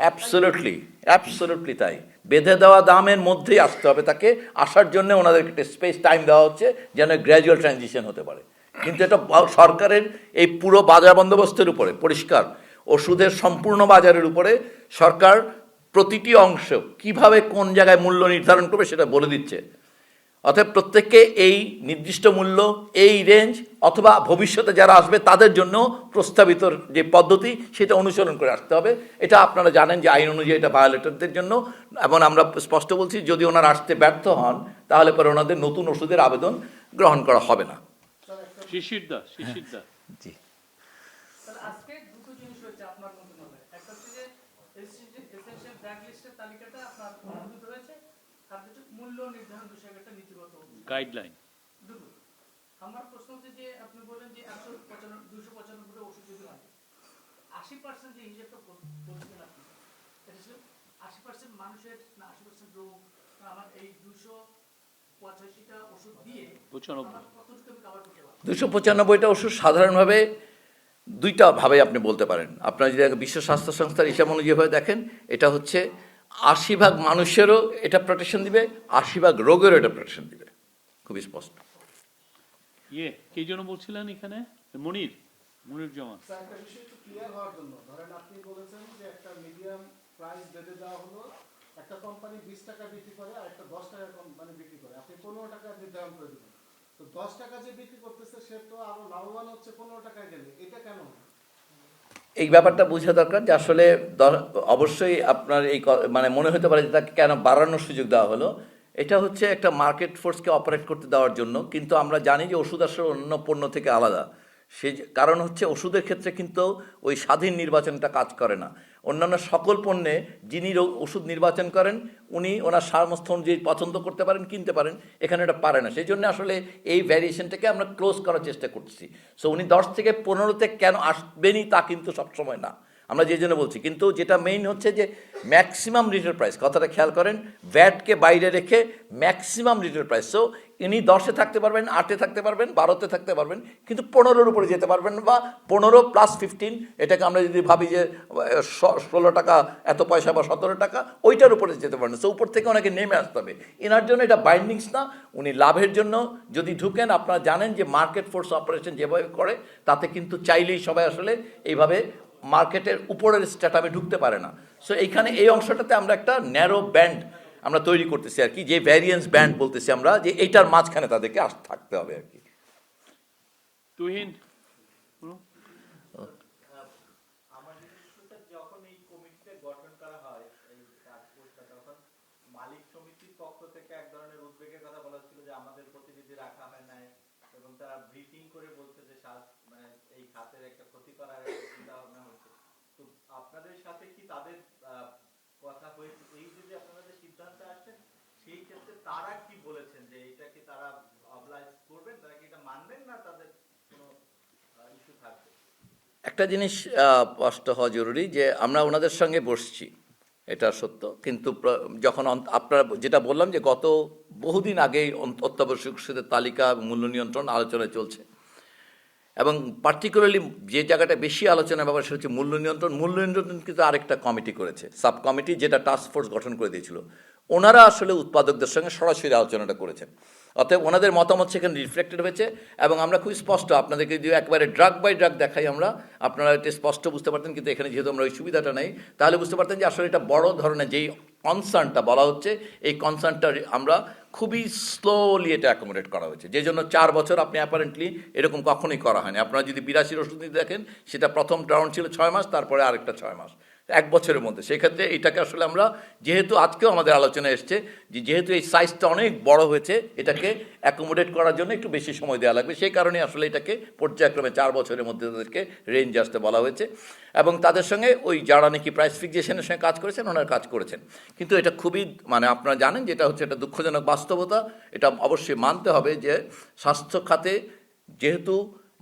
অ্যাবসলিউটলি তাই, বেঁধে দেওয়া দামের মধ্যেই আসতে হবে তাকে, আসার জন্য ওনাদেরকে একটা স্পেস টাইম দেওয়া হচ্ছে যেন গ্র্যাজুয়াল ট্রানজিশন হতে পারে। কিন্তু এটা সরকারের এই পুরো বাজার বন্দোবস্তের উপরে, পরিষ্কার ওষুধের সম্পূর্ণ বাজারের উপরে সরকার প্রতিটি অংশ কিভাবে কোন জায়গায় মূল্য নির্ধারণ করবে সেটা বলে দিচ্ছে। অতএব প্রত্যেককে এই নির্দিষ্ট মূল্য, এই রেঞ্জ, অথবা ভবিষ্যতে যারা আসবে তাদের জন্য প্রস্তাবিত যে পদ্ধতি সেটা অনুসরণ করে আসতে হবে। এটা আপনারা জানেন যে আইন অনুযায়ী এটা ভায়োলেটরদের জন্য, এবং আমরা স্পষ্ট বলছি যদি ওনারা আসতে ব্যর্থ হন তাহলে পরে ওনাদের নতুন ওষুধের আবেদন গ্রহণ করা হবে না। জি, আজকে দুটো জিনিস হয়েছে আপনার মন্ত্রণালয়ে, একটা হচ্ছে যে এসেনশিয়াল ড্রাগ লিস্টের তালিকাটা আপনার অনুমোদিত হয়েছে, আর হচ্ছে মূল্য নির্ধারণ বিষয়ক একটা নীতিগত গাইডলাইন। আমার প্রশ্ন হচ্ছে যে আপনি বলেন যে 295 ওষুধ যদি লাগে 80% যে হিসেবটা বলছেন আপনি, এটা ছিল 80% মানুষের না 80% রোগ, আমার এই 285টা ওষুধ দিয়ে 295টা ওষুধ সাধারণভাবে দুইটা ভাবে আপনি বলতে পারেন। আপনারা যদি বিশ্ব স্বাস্থ্য সংস্থার হিসাব অনুযায়ী দেখেন, এটা হচ্ছে ৮০% মানুষেরও এটা প্রোটেকশন দিবে, ৮০% রোগেরও এটা প্রোটেকশন দিবে, খুবই স্পষ্ট। কে জন্য বলছিলেন এখানে? মনির জামান। স্যার, একটা বিষয় একটু ক্লিয়ার হওয়ার জন্য, ধরেন আপনি বলেছেন যে একটা মিডিয়াম প্রাইস বেঁধে দেওয়া হলো, একটা কোম্পানি 20 টাকা বিক্রি করে আর একটা 10 টাকা কোম্পানি বিক্রি করে, আপনি 15 টাকা নির্ধারণ করে দিবেন। তো 10 টাকা যে বিক্রি করতেছে সে তো আরো লাভবান হচ্ছে 15 টাকায় গেলে, এটা কেন? এই ব্যাপারটা বোঝা দরকার যে আসলে অবশ্যই আপনার এই মানে মনে হতে পারে যে তাকে কেন বাড়ানোর সুযোগ দেওয়া হলো। এটা হচ্ছে একটা মার্কেট ফোর্সকে অপারেট করতে দেওয়ার জন্য, কিন্তু আমরা জানি যে ওষুধ আসলে অন্য পণ্য থেকে আলাদা। সেই কারণ হচ্ছে ওষুধের ক্ষেত্রে কিন্তু ওই স্বাধীন নির্বাচনটা কাজ করে না। অন্যান্য সকল পণ্যে যিনি ওষুধ নির্বাচন করেন উনি ওনার সামর্থ্য অনুযায়ী পছন্দ করতে পারেন, কিনতে পারেন, এখানে এটা পারে না। সেই জন্য আসলে এই ভ্যারিয়েশনটাকে আমরা ক্লোজ করার চেষ্টা করছি। সো উনি 10 থেকে 15তে কেন আসবেনই তা কিন্তু সবসময় না, আমরা যে জন্য বলছি। কিন্তু যেটা মেইন হচ্ছে যে ম্যাক্সিমাম রিটেল প্রাইস, কথাটা খেয়াল করেন, ভ্যাটকে বাইরে রেখে ম্যাক্সিমাম রিটেল প্রাইস। সো ইনি 10-এ থাকতে পারবেন, 8-এ থাকতে পারবেন, 12-তে থাকতে পারবেন, কিন্তু 15-এর উপরে যেতে পারবেন, বা 15 + 15, এটাকে আমরা যদি ভাবি যে 16 টাকা এত পয়সা বা 17 টাকা, ওইটার উপরে যেতে পারবেন। সো উপর থেকে ওনাকে নেমে আসতে হবে। এনার জন্য এটা বাইন্ডিংস না, উনি লাভের জন্য যদি ঢুকেন, আপনারা জানেন যে মার্কেট ফোর্স অপারেশন যেভাবে করে তাতে কিন্তু চাইলেই সবাই আসলে এইভাবে মার্কেটের উপরের স্ট্যাটামে ঢুকতে পারে না। সো এইখানে এই অংশটাতে আমরা একটা ন্যারো ব্যান্ড আমরা তৈরি করতেছি আর কি, যে ভ্যারিয়েন্স ব্যান্ড বলতেছি আমরা, যে এইটার মাঝখানে তাদেরকে থাকতে হবে আর কি। তুহিন, আমার নিজস্বতা যখন এই কমিটিতে গঠন করা হয়, এই টাস্কফোর্সটা, তখন মালিক সমিতির পক্ষ থেকে এক ধরনের উদ্বেগের কথা বলা ছিল যে আমাদের প্রতিনিধি রাখা হয় নাই, এবং তারা ব্রিফিং করে বলছে যে মানে এই খাতের একটা ক্ষতি করার চিন্তা ভাবনা হচ্ছে। তো আপনাদের সাথে কি তাদের কথা হয়েছে? এই যদি আপনাদের সিদ্ধান্তে আসেন, সেই ক্ষেত্রে তারা কি বলেছেন যে এটা কি তারা অবলাইজ করবেন, তারা কি এটা মানবেন, না তাদের কোনো ইস্যু থাকবে? একটা জিনিস স্পষ্ট হওয়া জরুরি যে আমরা ওনাদের সঙ্গে বসছি, এটা সত্য। কিন্তু যখন আপনারা যেটা বললাম যে গত বহুদিন আগেই অত্যাবশ্যক ওষুধের তালিকা মূল্য নিয়ন্ত্রণ আলোচনায় চলছে, এবং পার্টিকুলারলি যে জায়গাটা বেশি আলোচনা ব্যাপার সেটা হচ্ছে মূল্য নিয়ন্ত্রণ। মূল্য নিয়ন্ত্রণ কিন্তু আরেকটা কমিটি করেছে, সাব কমিটি, যেটা টাস্ক ফোর্স গঠন করে দিয়েছিল। ওনারা আসলে উৎপাদকদের সঙ্গে সরাসরি আলোচনাটা করেছেন, অতএব ওনাদের মতামত সেখানে রিফ্লেক্টেড হয়েছে। এবং আমরা খুব স্পষ্ট আপনাদেরকে যদি একবারে ড্রাগ বাই ড্রাগ দেখাই আমরা, আপনারা এটা স্পষ্ট বুঝতে পারতেন। কিন্তু এখানে যেহেতু আমরা ওই সুবিধাটা নেই, তাহলে বুঝতে পারতেন যে আসলে এটা বড় ধরনের যেই কনসার্নটা বলা হচ্ছে, এই কনসার্নটা আমরা খুবই স্লোলি এটা অ্যাকোমোডেট করা হয়েছে, যে জন্য 4 বছর আপনি অ্যাপারেন্টলি এরকম কখনোই করা হয়নি। আপনারা যদি 82 ওষুধ দেখেন, সেটা প্রথম রাউন্ড ছিল 6 মাস, তারপরে আরেকটা 6 মাস, 1 বছরের মধ্যে। সেক্ষেত্রে এটাকে আসলে আমরা, যেহেতু আজকেও আমাদের আলোচনায় এসছে যে যেহেতু এই সাইজটা অনেক বড় হয়েছে, এটাকে অ্যাকোমোডেট করার জন্য একটু বেশি সময় দেওয়া লাগবে। সেই কারণে আসলে এটাকে পর্যায়ক্রমে 4 বছরের মধ্যে তাদেরকে রেঞ্জ আসতে বলা হয়েছে। এবং তাদের সঙ্গে ওই যারা নাকি প্রাইস ফিক্সেশনের সঙ্গে কাজ করেছেন, ওনারা কাজ করেছেন। কিন্তু এটা খুবই, মানে আপনারা জানেন যেটা হচ্ছে এটা দুঃখজনক বাস্তবতা। এটা অবশ্যই মানতে হবে যে স্বাস্থ্য খাতে যেহেতু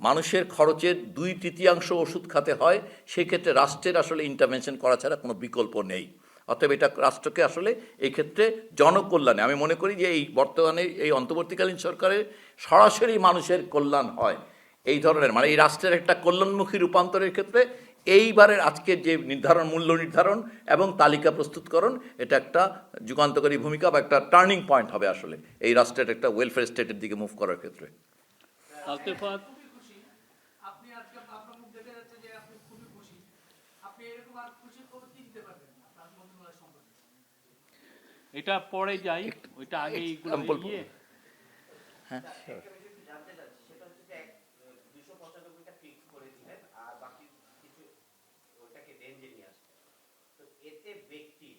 মানুষের খরচের 2/3 ওষুধ খাতে হয়, সেই ক্ষেত্রে রাষ্ট্রের আসলে ইন্টারভেনশন করা ছাড়া কোনো বিকল্প নেই। অতএব এটা রাষ্ট্রকে আসলে এই ক্ষেত্রে জনকল্যাণে, আমি মনে করি যে এই বর্তমানে এই অন্তর্বর্তীকালীন সরকারের সরাসরি মানুষের কল্যাণ হয় এই ধরনের, মানে এই রাষ্ট্রের একটা কল্যাণমুখী রূপান্তরের ক্ষেত্রে এইবারের আজকের যে মূল্য নির্ধারণ এবং তালিকা প্রস্তুতকরণ, এটা একটা যুগান্তকারী ভূমিকা বা একটা টার্নিং পয়েন্ট হবে আসলে এই রাষ্ট্রের একটা ওয়েলফেয়ার স্টেটের দিকে মুভ করার ক্ষেত্রে। আলতেফাত, আপনি আজকে আপনার মুখ দেখে যাচ্ছে যে আপনি খুবই খুশি। আপনি এরকম আর খুশি কবে কি দিতে পারবেন আপনার মন্ত্রণালয় সম্পর্কে? এটা পরে যাই, ওইটা আগে হ্যাঁ, একটা বিষয় একটু জানতে চাচ্ছি, সেটা হচ্ছে যে 295টা ফিক্স করেছিলেন আর বাকি কিছু ওটাকে রেঞ্জে নিয়ে আসছেন। তো এতে ব্যক্তি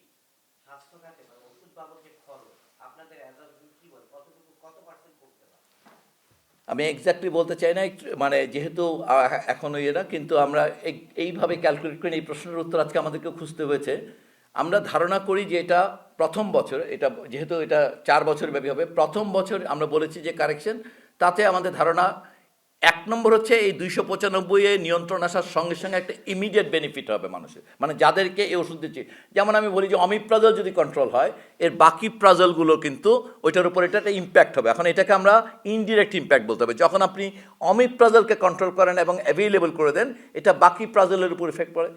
স্বাস্থ্য খাতে বা ওষুধ বাবদ যে খরচ আপনাদের কি বল, কত পার্সেন্ট করতে পারে? আমি এক্স্যাক্টলি বলতে চাই না, মানে যেহেতু এখনো এরা, কিন্তু আমরা এইভাবে ক্যালকুলেট করি। এই প্রশ্নের উত্তর আজকে আমাদেরকে খুঁজতে হয়েছে। আমরা ধারণা করি যে এটা প্রথম বছর, এটা যেহেতু এটা 4 বছর ব্যাপী হবে, প্রথম বছর আমরা বলেছি যে কারেকশন, তাতে আমাদের ধারণা এক নম্বর হচ্ছে এই 295-এ নিয়ন্ত্রণ আসার সঙ্গে সঙ্গে একটা ইমিডিয়েট বেনিফিট হবে মানুষের, মানে যাদেরকে এই ওষুধ দিচ্ছি। যেমন আমি বলি যে অমিপ্রাজল যদি কন্ট্রোল হয়, এর বাকি প্রাজলগুলো কিন্তু ওইটার উপর এটা একটা ইম্প্যাক্ট হবে। এখন এটাকে আমরা ইনডিরেক্ট ইম্প্যাক্ট বলতে হবে। যখন আপনি অমিপ্রাজলকে কন্ট্রোল করেন এবং অ্যাভেলেবল করে দেন, এটা বাকি প্রাজলের উপর ইফেক্ট পড়ে।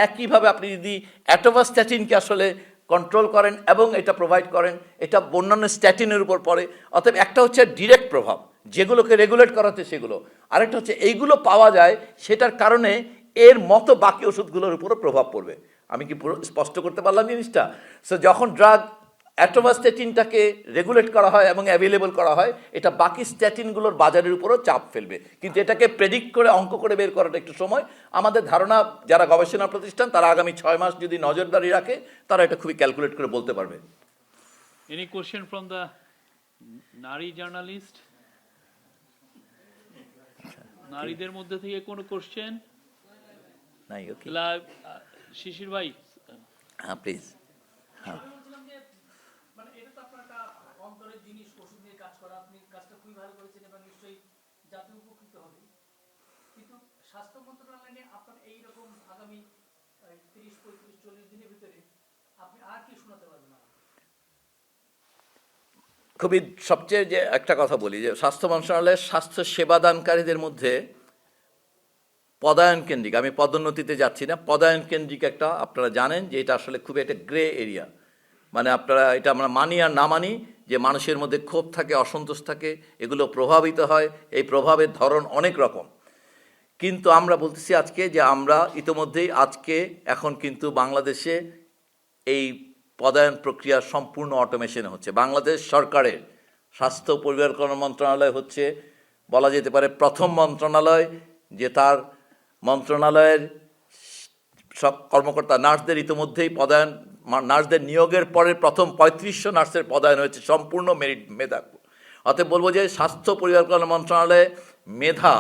একইভাবে আপনি যদি অ্যাটোভাস্ট্যাটিনকে আসলে কন্ট্রোল করেন এবং এটা প্রোভাইড করেন, এটা অন্যান্য স্ট্যাটিনের উপর পড়ে। অতএব একটা হচ্ছে ডিরেক্ট প্রভাব, যেগুলোকে রেগুলেট করাতে সেগুলো, আরেকটা হচ্ছে এইগুলো পাওয়া যায় সেটার কারণে এর মতো বাকি ওষুধগুলোর উপরও প্রভাব পড়বে। আমি কি পুরো স্পষ্ট করতে পারলাম জিনিসটা? সো যখন ড্রাগ অ্যাটোভাস্ট্যাটিনটাকে রেগুলেট করা হয় এবং অ্যাভেলেবল করা হয়, এটা বাকি স্ট্যাটিনগুলোর বাজারের উপরও চাপ ফেলবে। কিন্তু এটাকে প্রেডিক্ট করে অঙ্ক করে বের করাটা একটু সময়। আমাদের ধারণা, যারা গবেষণা প্রতিষ্ঠান তারা আগামী 6 মাস যদি নজরদারি রাখে, তারা এটা খুবই ক্যালকুলেট করে বলতে পারবে। Any question from the নারী জার্নালিস্ট? নারীদের মধ্যে থেকে কোনো কোশ্চেন? নাই? ওকে, শিশির ভাই, হ্যাঁ প্লিজ। হ্যাঁ, বলছিলাম যে মানে এটা তো আপনার একটা অন্তরের জিনিস, ওষুধ নিয়ে কাজ করা, আপনি কাজটা খুবই ভালো করেছেন এবং নিশ্চয়ই জাতি উপকৃত হবে। কিন্তু স্বাস্থ্য মন্ত্রণালয় নিয়ে আপনার এইরকম আগামী 30, 35, 40 দিনের ভিতরে আপনি আর কি শোনাতে পারবেন? খুবই সবচেয়ে যে একটা কথা বলি যে স্বাস্থ্য মন্ত্রণালয়ের স্বাস্থ্য সেবাদানকারীদের মধ্যে পদায়ন কেন্দ্রিক, আমি পদোন্নতিতে যাচ্ছি না, পদায়ন কেন্দ্রিক একটা, আপনারা জানেন যে এটা আসলে খুবই একটা গ্রে এরিয়া। মানে আপনারা এটা আমরা মানি আর না মানি যে মানুষের মধ্যে ক্ষোভ থাকে, অসন্তোষ থাকে, এগুলো প্রভাবিত হয়, এই প্রভাবের ধরন অনেক রকম। কিন্তু আমরা বলতেছি আজকে যে আমরা ইতোমধ্যেই আজকে এখন কিন্তু বাংলাদেশে এই পদায়ন প্রক্রিয়া সম্পূর্ণ অটোমেশন হচ্ছে। বাংলাদেশ সরকারের স্বাস্থ্য পরিবার কল্যাণ মন্ত্রণালয় হচ্ছে বলা যেতে পারে প্রথম মন্ত্রণালয় যে তার মন্ত্রণালয়ের সব কর্মকর্তা নার্সদের ইতিমধ্যেই পদায়ন, নার্সদের নিয়োগের পরে প্রথম 3500 নার্সের পদায়ন হয়েছে সম্পূর্ণ মেরিট মেধা। অতএব বলবো যে স্বাস্থ্য পরিবার কল্যাণ মন্ত্রণালয়ে মেধা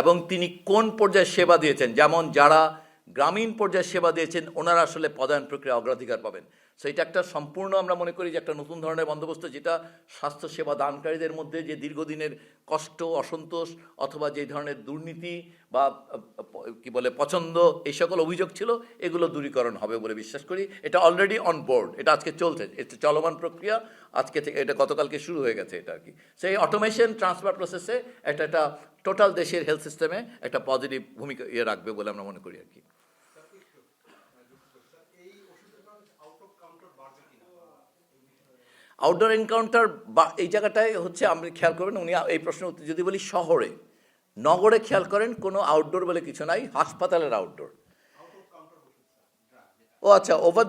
এবং তিনি কোন পর্যায়ে সেবা দিয়েছেন, যেমন যারা গ্রামীণ পর্যায়ে সেবা দিয়েছেন ওনারা আসলে পদায়ন প্রক্রিয়া অগ্রাধিকার পাবেন। সো এটা একটা সম্পূর্ণ আমরা মনে করি যে একটা নতুন ধরনের বন্দোবস্ত, যেটা স্বাস্থ্য সেবা দানকারীদের মধ্যে যে দীর্ঘদিনের কষ্ট, অসন্তোষ অথবা যে ধরনের দুর্নীতি বা কি বলে পছন্দ, এই সকল অভিযোগ ছিল, এগুলো দূরীকরণ হবে বলে বিশ্বাস করি। এটা অলরেডি অন বোর্ড, এটা আজকে চলছে, এটা চলমান প্রক্রিয়া, আজকে থেকে এটা গতকালকে শুরু হয়ে গেছে এটা আর কি। সেই অটোমেশন ট্রান্সফার প্রসেসে একটা টোটাল দেশের হেলথ সিস্টেমে একটা পজিটিভ ভূমিকা রাখবে বলে আমরা মনে করি আর কি। আউটডোর এনকাউন্টার বা এই জায়গাটায় হচ্ছে আপনি খেয়াল করবেন, উনি এই প্রশ্নের উত্তর যদি বলি শহরে, নগরে খেয়াল করেন কোনো আউটডোর বলে কিছু নাই, হাসপাতালের আউটডোর। ও আচ্ছা, ওভার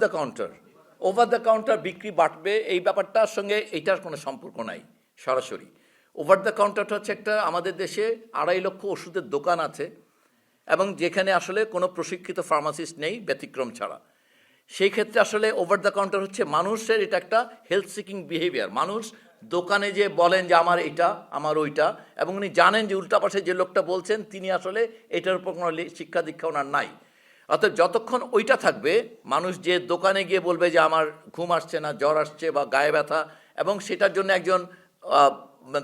দ্য কাউন্টার বিক্রি বাড়বে, এই ব্যাপারটার সঙ্গে এইটার কোনো সম্পর্ক নাই সরাসরি। ওভার দ্য কাউন্টারটা হচ্ছে একটা, আমাদের দেশে 2.5 লক্ষ ওষুধের দোকান আছে এবং যেখানে আসলে কোনো প্রশিক্ষিত ফার্মাসিস্ট নেই ব্যতিক্রম ছাড়া। সেই ক্ষেত্রে আসলে ওভার দ্য কাউন্টার হচ্ছে মানুষের এটা একটা হেলথ সিকিং বিহেভিয়ার। মানুষ দোকানে যে বলেন যে আমার এটা, আমার ওইটা, এবং উনি জানেন যে উল্টা পাশে যে লোকটা বলছেন তিনি আসলে এটার উপর কোনো শিক্ষা দীক্ষা ওনার নাই। অর্থাৎ যতক্ষণ ওইটা থাকবে, মানুষ যে দোকানে গিয়ে বলবে যে আমার ঘুম আসছে না, জ্বর আসছে বা গায়ে ব্যথা, এবং সেটার জন্য একজন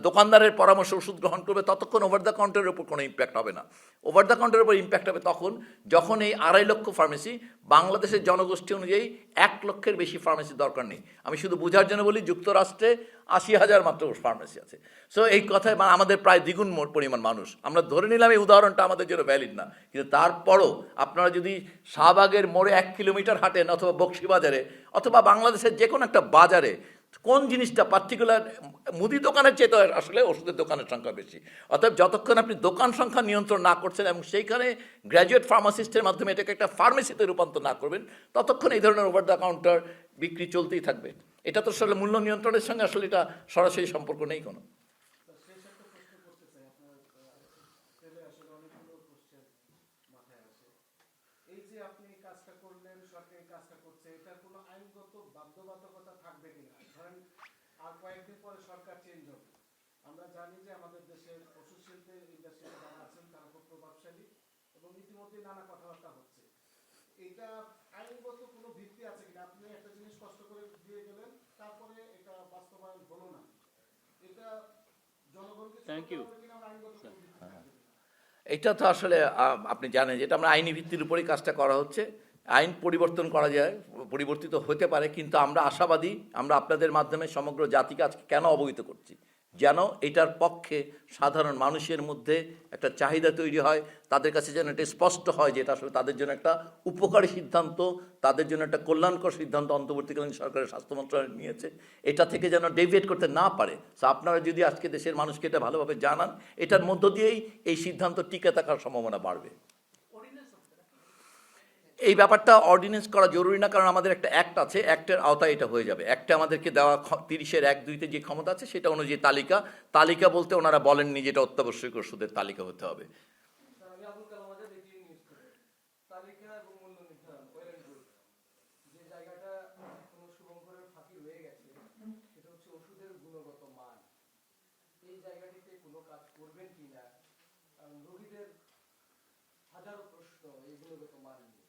দোকানদারের পরামর্শ ওষুধ গ্রহণ করবে, ততক্ষণ ওভার দ্য কাউন্টারের উপর কোনো ইম্প্যাক্ট হবে না। ওভার দ্য কাউন্টারের উপর ইম্প্যাক্ট হবে তখন যখন এই 2.5 লক্ষ ফার্মেসি, বাংলাদেশের জনগোষ্ঠী অনুযায়ী 1 লক্ষের বেশি ফার্মেসি দরকার নেই। আমি শুধু বোঝার জন্য বলি, যুক্তরাষ্ট্রে 80,000 মাত্র ফার্মেসি আছে। সো এই কথায় আমাদের প্রায় দ্বিগুণ পরিমাণ মানুষ, আমরা ধরে নিলাম এই উদাহরণটা আমাদের জন্য ভ্যালিড না, কিন্তু তারপরও আপনারা যদি শাহবাগের মোড়ে 1 কিলোমিটার হাঁটেন অথবা বক্সিবাজারে অথবা বাংলাদেশের যে কোনো একটা বাজারে, কোন জিনিসটা পার্টিকুলার মুদি দোকানের চেয়ে তো আসলে ওষুধের দোকানের সংখ্যা বেশি। অতএব যতক্ষণ আপনি দোকান সংখ্যা নিয়ন্ত্রণ না করছেন এবং সেইখানে গ্র্যাজুয়েট ফার্মাসিস্টের মাধ্যমে এটাকে একটা ফার্মেসিতে রূপান্তর না করবেন, ততক্ষণ এই ধরনের ওভার দ্য কাউন্টার বিক্রি চলতেই থাকবে। এটা তো আসলে মূল্য নিয়ন্ত্রণের সঙ্গে আসলে এটা সরাসরি সম্পর্ক নেই কোনো। এই যে আপনি কাজটা করলেন, সরকারি কাজটা করছে, এটা কোনো আইনগত বাধ্যবাধকতা থাকবে কিনা? ধরেন আর কয়েকদিন পরে সরকার চেঞ্জ হবে, আমরা জানি যে আমাদের দেশের ওষুধ শিল্পের ইন্ডাস্ট্রিতে যারা আছেন তারা খুব প্রভাবশালী এবং ইতিমধ্যে নানা কথাবার্তা হচ্ছে। এটা আইনগত কোনো ভিত্তি আছে কিনা? আপনি একটা জিনিস কষ্ট করে দিয়ে গেলেন, তারপরে এটা বাস্তবায়ন হলো না, এটা জনগণকে Thank you. কিনা আইনগত কোনো ভিত্তি থাকবে কিনা? এটা তো আসলে আপনি জানেন যেটা আমরা আইনি ভিত্তির উপরেই কাজটা করা হচ্ছে। আইন পরিবর্তন করা যায়, পরিবর্তিত হতে পারে, কিন্তু আমরা আশাবাদী, আমরা আপনাদের মাধ্যমে সমগ্র জাতিকে আজকে কেন অবহিত করছি, যেন এটার পক্ষে সাধারণ মানুষের মধ্যে একটা চাহিদা তৈরি হয়, তাদের কাছে যেন এটা স্পষ্ট হয় যে এটা আসলে তাদের জন্য একটা উপকারী সিদ্ধান্ত, তাদের জন্য একটা কল্যাণকর সিদ্ধান্ত অন্তর্বর্তীকালীন সরকারের স্বাস্থ্য মন্ত্রণালয় নিয়েছে, এটা থেকে যেন ডেভিয়েট করতে না পারে। সো আপনারা যদি আজকে দেশের মানুষকে এটা ভালোভাবে জানান, এটার মধ্য দিয়েই এই সিদ্ধান্ত টিকে থাকার সম্ভাবনা বাড়বে। এই ব্যাপারটা অর্ডিন্যান্স করা জরুরি না, কারণ আমাদের একটা অ্যাক্ট আছে, অ্যাক্টের আওতায় এটা হয়ে যাবে। অ্যাক্টে আমাদেরকে দেওয়া 30(1)(2)তে যে ক্ষমতা আছে সেটা অনুযায়ী তালিকা বলতে ওনারা বলেননি যেটা অত্যাবশ্যক ওষুধের তালিকা হতে হবে। আমি আবুল কালাম আজাদ এটি নিউজ করে তালিকা এবং মূল্য নির্ধারণ যে জায়গাটা কোনো শুভঙ্করের ফাঁকি রয়ে গেছে সেটা হচ্ছে ওষুধের গুণগত মান। এই জায়গাটিতে কোনো কাজ করবেন কিনা, কারণ রোগীদের হাজারো প্রশ্ন এই গুণগত মান নিয়ে,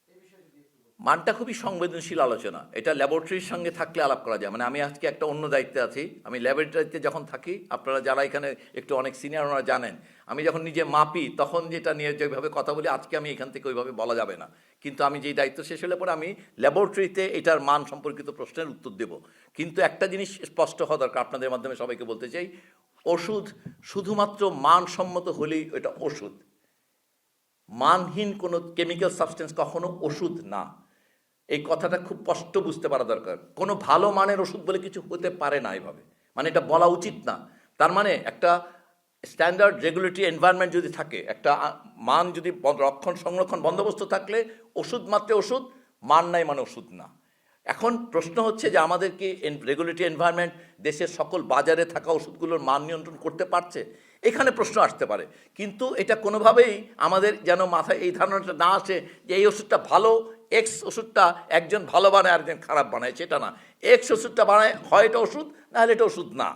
এই বিষয়ে যদি একটু মানটা খুবই সংবেদনশীল আলোচনা, এটা ল্যাবরেটরির সঙ্গে থাকলে আলাপ করা যায়। মানে আমি আজকে একটা অন্য দায়িত্বে আছি, আমি ল্যাবরেটরিতে যখন থাকি, আপনারা যারা এখানে একটু অনেক সিনিয়র ওনারা জানেন, আমি যখন নিজে মাপি তখন যেটা নিয়ে যেভাবে কথা বলি, আজকে আমি এখান থেকে ওইভাবে বলা যাবে না। কিন্তু আমি যেই দায়িত্ব শেষ হলে পরে আমি ল্যাবরেটরিতে এটার মান সম্পর্কিত প্রশ্নের উত্তর দেব। কিন্তু একটা জিনিস স্পষ্ট হওয়া দরকার, আপনাদের মাধ্যমে সবাইকে বলতে চাই, ওষুধ শুধুমাত্র মানসম্মত হলেই এটা ওষুধ। মানহীন কোনো কেমিক্যাল সাবস্টেন্স কখনো ওষুধ না, এই কথাটা খুব স্পষ্ট বুঝতে পারা দরকার। কোনো ভালো মানের ওষুধ বলে কিছু হতে পারে না এভাবে, মানে এটা বলা উচিত না। তার মানে একটা স্ট্যান্ডার্ড রেগুলেটরি এনভায়রনমেন্ট যদি থাকে, একটা মান যদি রক্ষণ সংরক্ষণ বন্দোবস্ত থাকলে ওষুধ মাত্র ওষুধ, মান নাই মানে ওষুধ না। এখন প্রশ্ন হচ্ছে যে আমাদের কি রেগুলেটরি এনভায়রনমেন্ট দেশের সকল বাজারে থাকা ওষুধগুলোর মান নিয়ন্ত্রণ করতে পারছে, এখানে প্রশ্ন আসতে পারে। কিন্তু এটা কোনোভাবেই আমাদের যেন মাথায় এই ধারণাটা না আসে যে এই ওষুধটা ভালো, এক্স ওষুধটা একজন ভালো বানায় আর একজন খারাপ বানায়, সেটা না। এক্স ওষুধটা বানায় হয় এটা ওষুধ, না হলে এটা ওষুধ না।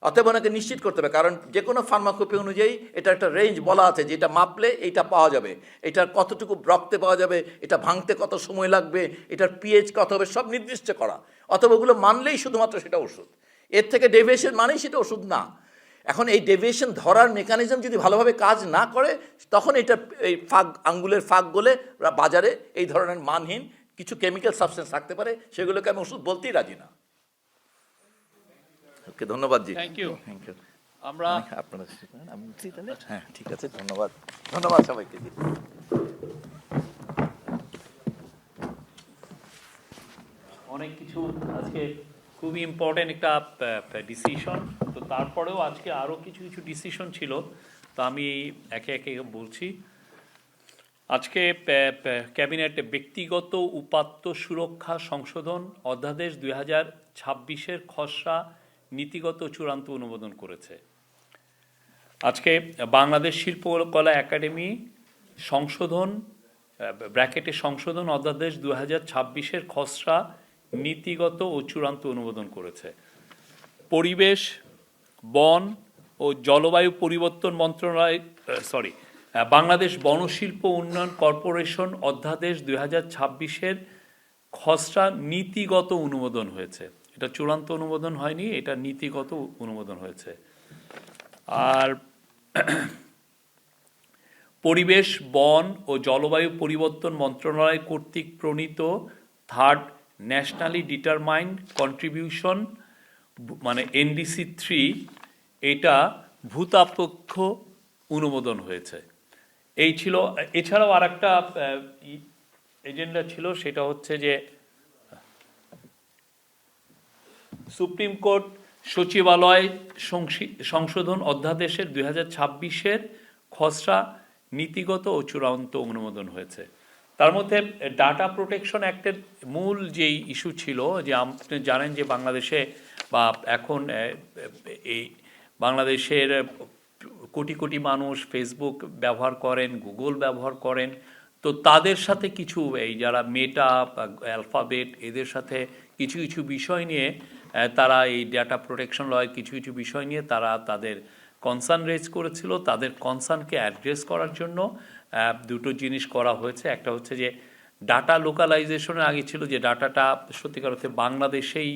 অতএব ওনাকে নিশ্চিত করতে হবে, কারণ যে কোনো ফার্মাকোপি অনুযায়ী এটা একটা রেঞ্জ বলা আছে, যেটা মাপলে এইটা পাওয়া যাবে, এটার কতটুকু রক্তে পাওয়া যাবে, এটা ভাঙতে কত সময় লাগবে, এটার পিএইচ কত হবে, সব নির্দিষ্ট করা। অথবা ওগুলো মানলেই শুধুমাত্র সেটা ওষুধ, এর থেকে ডেভিয়েশন মানেই সেটা ওষুধ না। এখন এই ডেভিয়েশন ধরার মেকানিজম যদি ভালোভাবে কাজ না করে, তখন এটা এই আঙ্গুলের ফাঁক গলে বাজারে এই ধরনের মানহীন কিছু কেমিক্যাল সাবস্টেন্স থাকতে পারে, সেগুলোকে আমি ওষুধ বলতেই রাজি না। ওকে, ধন্যবাদ জি। Thank you. Thank you. আমরা আপনারা আমি বলছি তাহলে, হ্যাঁ ঠিক আছে, ধন্যবাদ, ধন্যবাদ সবাইকে জি। অনেক কিছু আজকে খুবই ইম্পর্টেন্ট একটা ডিসিশন, তো তারপরেও আজকে আরও কিছু কিছু ডিসিশন ছিল, তো আমি একে একে বলছি। আজকে ক্যাবিনেট ব্যক্তিগত উপাত্ত সুরক্ষা সংশোধন অধ্যাদেশ 2026-এর খসড়া নীতিগত চূড়ান্ত অনুমোদন করেছে। আজকে বাংলাদেশ শিল্পকলা একাডেমি সংশোধন ব্র্যাকেটে সংশোধন অধ্যাদেশ 2026-এর খসড়া নীতিগত ও চূড়ান্ত অনুমোদন করেছে। পরিবেশ, বন ও জলবায়ু পরিবর্তন মন্ত্রণালয় বাংলাদেশ বনশিল্প উন্নয়ন কর্পোরেশন অধ্যাদেশ 2026-এর খসড়া নীতিগত অনুমোদন হয়েছে। এটা চূড়ান্ত অনুমোদন হয়নি, এটা নীতিগত অনুমোদন হয়েছে। আর পরিবেশ, বন ও জলবায়ু পরিবর্তন মন্ত্রণালয় কর্তৃক প্রণীত থার্ড ন্যাশনালি ডিটারমাইন্ড কন্ট্রিবিউশন মানে NDC 3, এটা ভূতাপেক্ষ অনুমোদন হয়েছে। এই ছিল। এছাড়াও আর একটা এজেন্ডা ছিল, সেটা হচ্ছে যে সুপ্রিম কোর্ট সচিবালয় সংশোধন অধ্যাদেশের 2026-এর খসড়া নীতিগত ও চূড়ান্ত অনুমোদন হয়েছে। তার মধ্যে ডাটা প্রোটেকশন অ্যাক্টের মূল যেই ইস্যু ছিল, যে আপনি জানেন যে বাংলাদেশে বা এখন এই বাংলাদেশের কোটি কোটি মানুষ ফেসবুক ব্যবহার করেন, গুগল ব্যবহার করেন, তো তাদের সাথে কিছু এই যারা মেটা, অ্যালফাবেট, এদের সাথে কিছু কিছু বিষয় নিয়ে তারা এই ডাটা প্রোটেকশন লয়ের কিছু কিছু বিষয় নিয়ে তারা তাদের কনসার্ন রেজ করেছিল। তাদের কনসার্নকে অ্যাড্রেস করার জন্য দুটো জিনিস করা হয়েছে। একটা হচ্ছে যে ডাটা লোকালাইজেশনের আগে ছিল যে ডাটাটা সত্যিকার অর্থে বাংলাদেশেই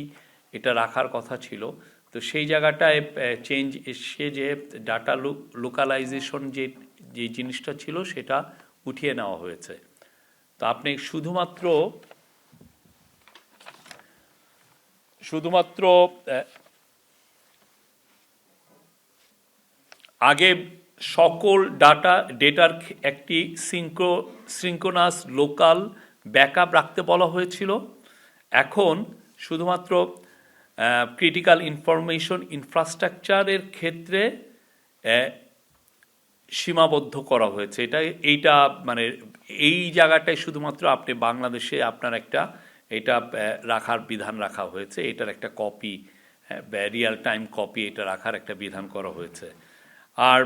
এটা রাখার কথা ছিল, তো সেই জায়গাটায় চেঞ্জ এসে যে ডাটা লোকালাইজেশন যে জিনিসটা ছিল সেটা উঠিয়ে নেওয়া হয়েছে। তো আপনি শুধুমাত্র আগে সকল ডেটার একটি সিঙ্ক্রোনাস লোকাল ব্যাকআপ রাখতে বলা হয়েছিল। এখন শুধুমাত্র ক্রিটিক্যাল ইনফরমেশন ইনফ্রাস্ট্রাকচারের ক্ষেত্রে সীমাবদ্ধ করা হয়েছে। এইটা মানে এই জায়গাটায় শুধুমাত্র আপনি বাংলাদেশে আপনার এটা রাখার বিধান রাখা হয়েছে, এটার একটা কপি, রিয়াল টাইম কপি এটা রাখার একটা বিধান করা হয়েছে। আর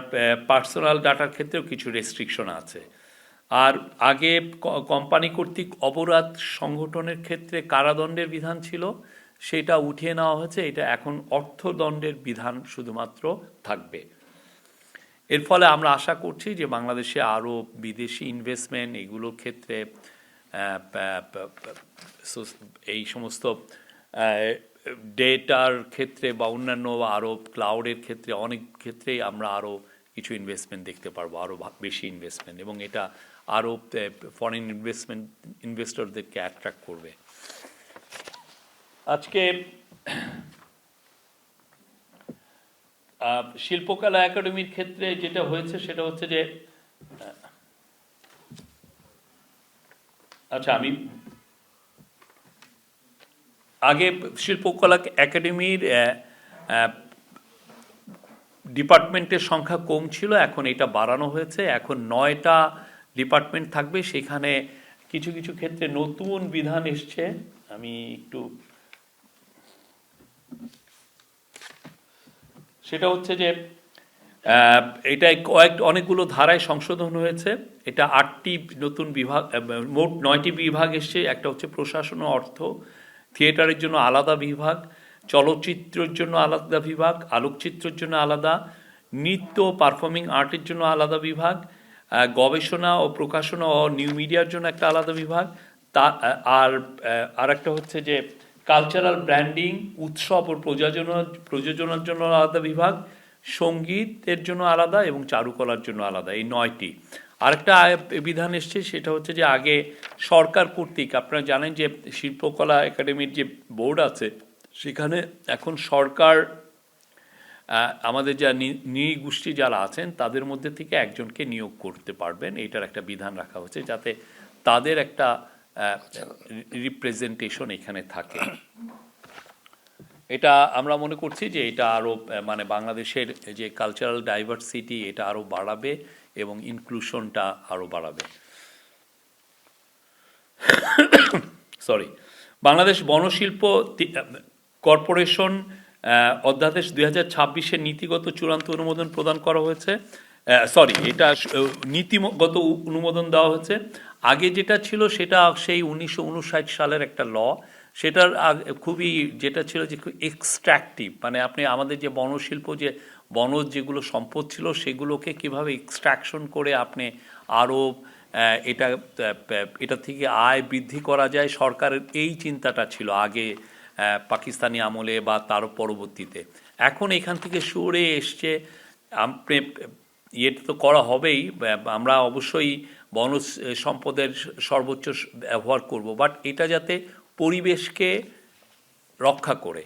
পার্সোনাল ডাটার ক্ষেত্রেও কিছু রেস্ট্রিকশন আছে। আর আগে কোম্পানি কর্তৃক অপরাধ সংগঠনের ক্ষেত্রে কারাদণ্ডের বিধান ছিল, সেটা উঠিয়ে নেওয়া হয়েছে। এটা এখন অর্থদণ্ডের বিধান শুধুমাত্র থাকবে। এর ফলে আমরা আশা করছি যে বাংলাদেশে আরও বিদেশি ইনভেস্টমেন্ট এগুলোর ক্ষেত্রে এই সমস্ত ডেটার ক্ষেত্রে বা অন্যান্য আরও ক্লাউডের ক্ষেত্রে অনেক ক্ষেত্রেই আমরা আরও কিছু ইনভেস্টমেন্ট দেখতে পারবো, আরও বেশি ইনভেস্টমেন্ট, এবং এটা আরও ফরেন ইনভেস্টরদেরকে অ্যাট্রাক্ট করবে। আজকে শিল্পকলা একাডেমির ক্ষেত্রে যেটা হয়েছে সেটা হচ্ছে যে আচ্ছা, আমি আগে শিল্পকলা একাডেমির ডিপার্টমেন্টের সংখ্যা কম ছিল, এখন এটা বাড়ানো হয়েছে। এখন 9টা ডিপার্টমেন্ট থাকবে। সেখানে কিছু কিছু ক্ষেত্রে নতুন বিধান এসছে। আমি একটু সেটা হচ্ছে যে এটাই অনেকগুলো ধারায় সংশোধন হয়েছে। এটা 8টি নতুন বিভাগ, মোট 9টি বিভাগ এসছে। একটা হচ্ছে প্রশাসন ও অর্থ, থিয়েটারের জন্য আলাদা বিভাগ, চলচ্চিত্রের জন্য আলাদা বিভাগ, আলোকচিত্রের জন্য আলাদা, নৃত্য পারফর্মিং আর্টের জন্য আলাদা বিভাগ, গবেষণা ও প্রকাশনা ও নিউ মিডিয়ার জন্য একটা আলাদা বিভাগ, আর একটা হচ্ছে যে কালচারাল ব্র্যান্ডিং, উৎসব ও প্রযোজনার জন্য আলাদা বিভাগ, সঙ্গীতের জন্য আলাদা এবং চারুকলার জন্য আলাদা। এই 9টি। আরেকটা বিধান এসছে, সেটা হচ্ছে যে আগে সরকার কর্তৃক, আপনারা জানেন যে শিল্পকলা একাডেমির যে বোর্ড আছে সেখানে এখন সরকার আমাদের যা নৃগোষ্ঠী যারা আছেন তাদের মধ্যে থেকে একজনকে নিয়োগ করতে পারবেন। এইটার একটা বিধান রাখা হচ্ছে যাতে তাদের একটা রিপ্রেজেন্টেশন এখানে থাকে। এটা আমরা মনে করছি যে এটা আরও মানে বাংলাদেশের যে কালচারাল ডাইভার্সিটি এটা আরও বাড়াবে এবং ইনক্লুশনটা আরও বাড়াবে। বাংলাদেশ বনশিল্প কর্পোরেশন অধ্যাদেশ 2026-এর নীতিগত চূড়ান্ত অনুমোদন প্রদান করা হয়েছে। এটা নীতিগত অনুমোদন দেওয়া হয়েছে। আগে যেটা ছিল সেটা সেই 1959 সালের একটা ল, সেটার খুবই যেটা ছিল যে খুব এক্সট্র্যাকটিভ, মানে আপনি আমাদের যে বনশিল্প যে বনজ যেগুলো সম্পদ ছিল সেগুলোকে কিভাবে এক্সট্রাকশন করে আপনি আরও এটা থেকে আয় বৃদ্ধি করা যায়, সরকারের এই চিন্তাটা ছিল আগে পাকিস্তানি আমলে বা তারও পরবর্তীতে। এখন এখান থেকে সরে এসছে, আপনি এটা তো করা হবেই, আমরা অবশ্যই বনজ সম্পদের সর্বোচ্চ ব্যবহার করব, বাট এটা যাতে পরিবেশকে রক্ষা করে,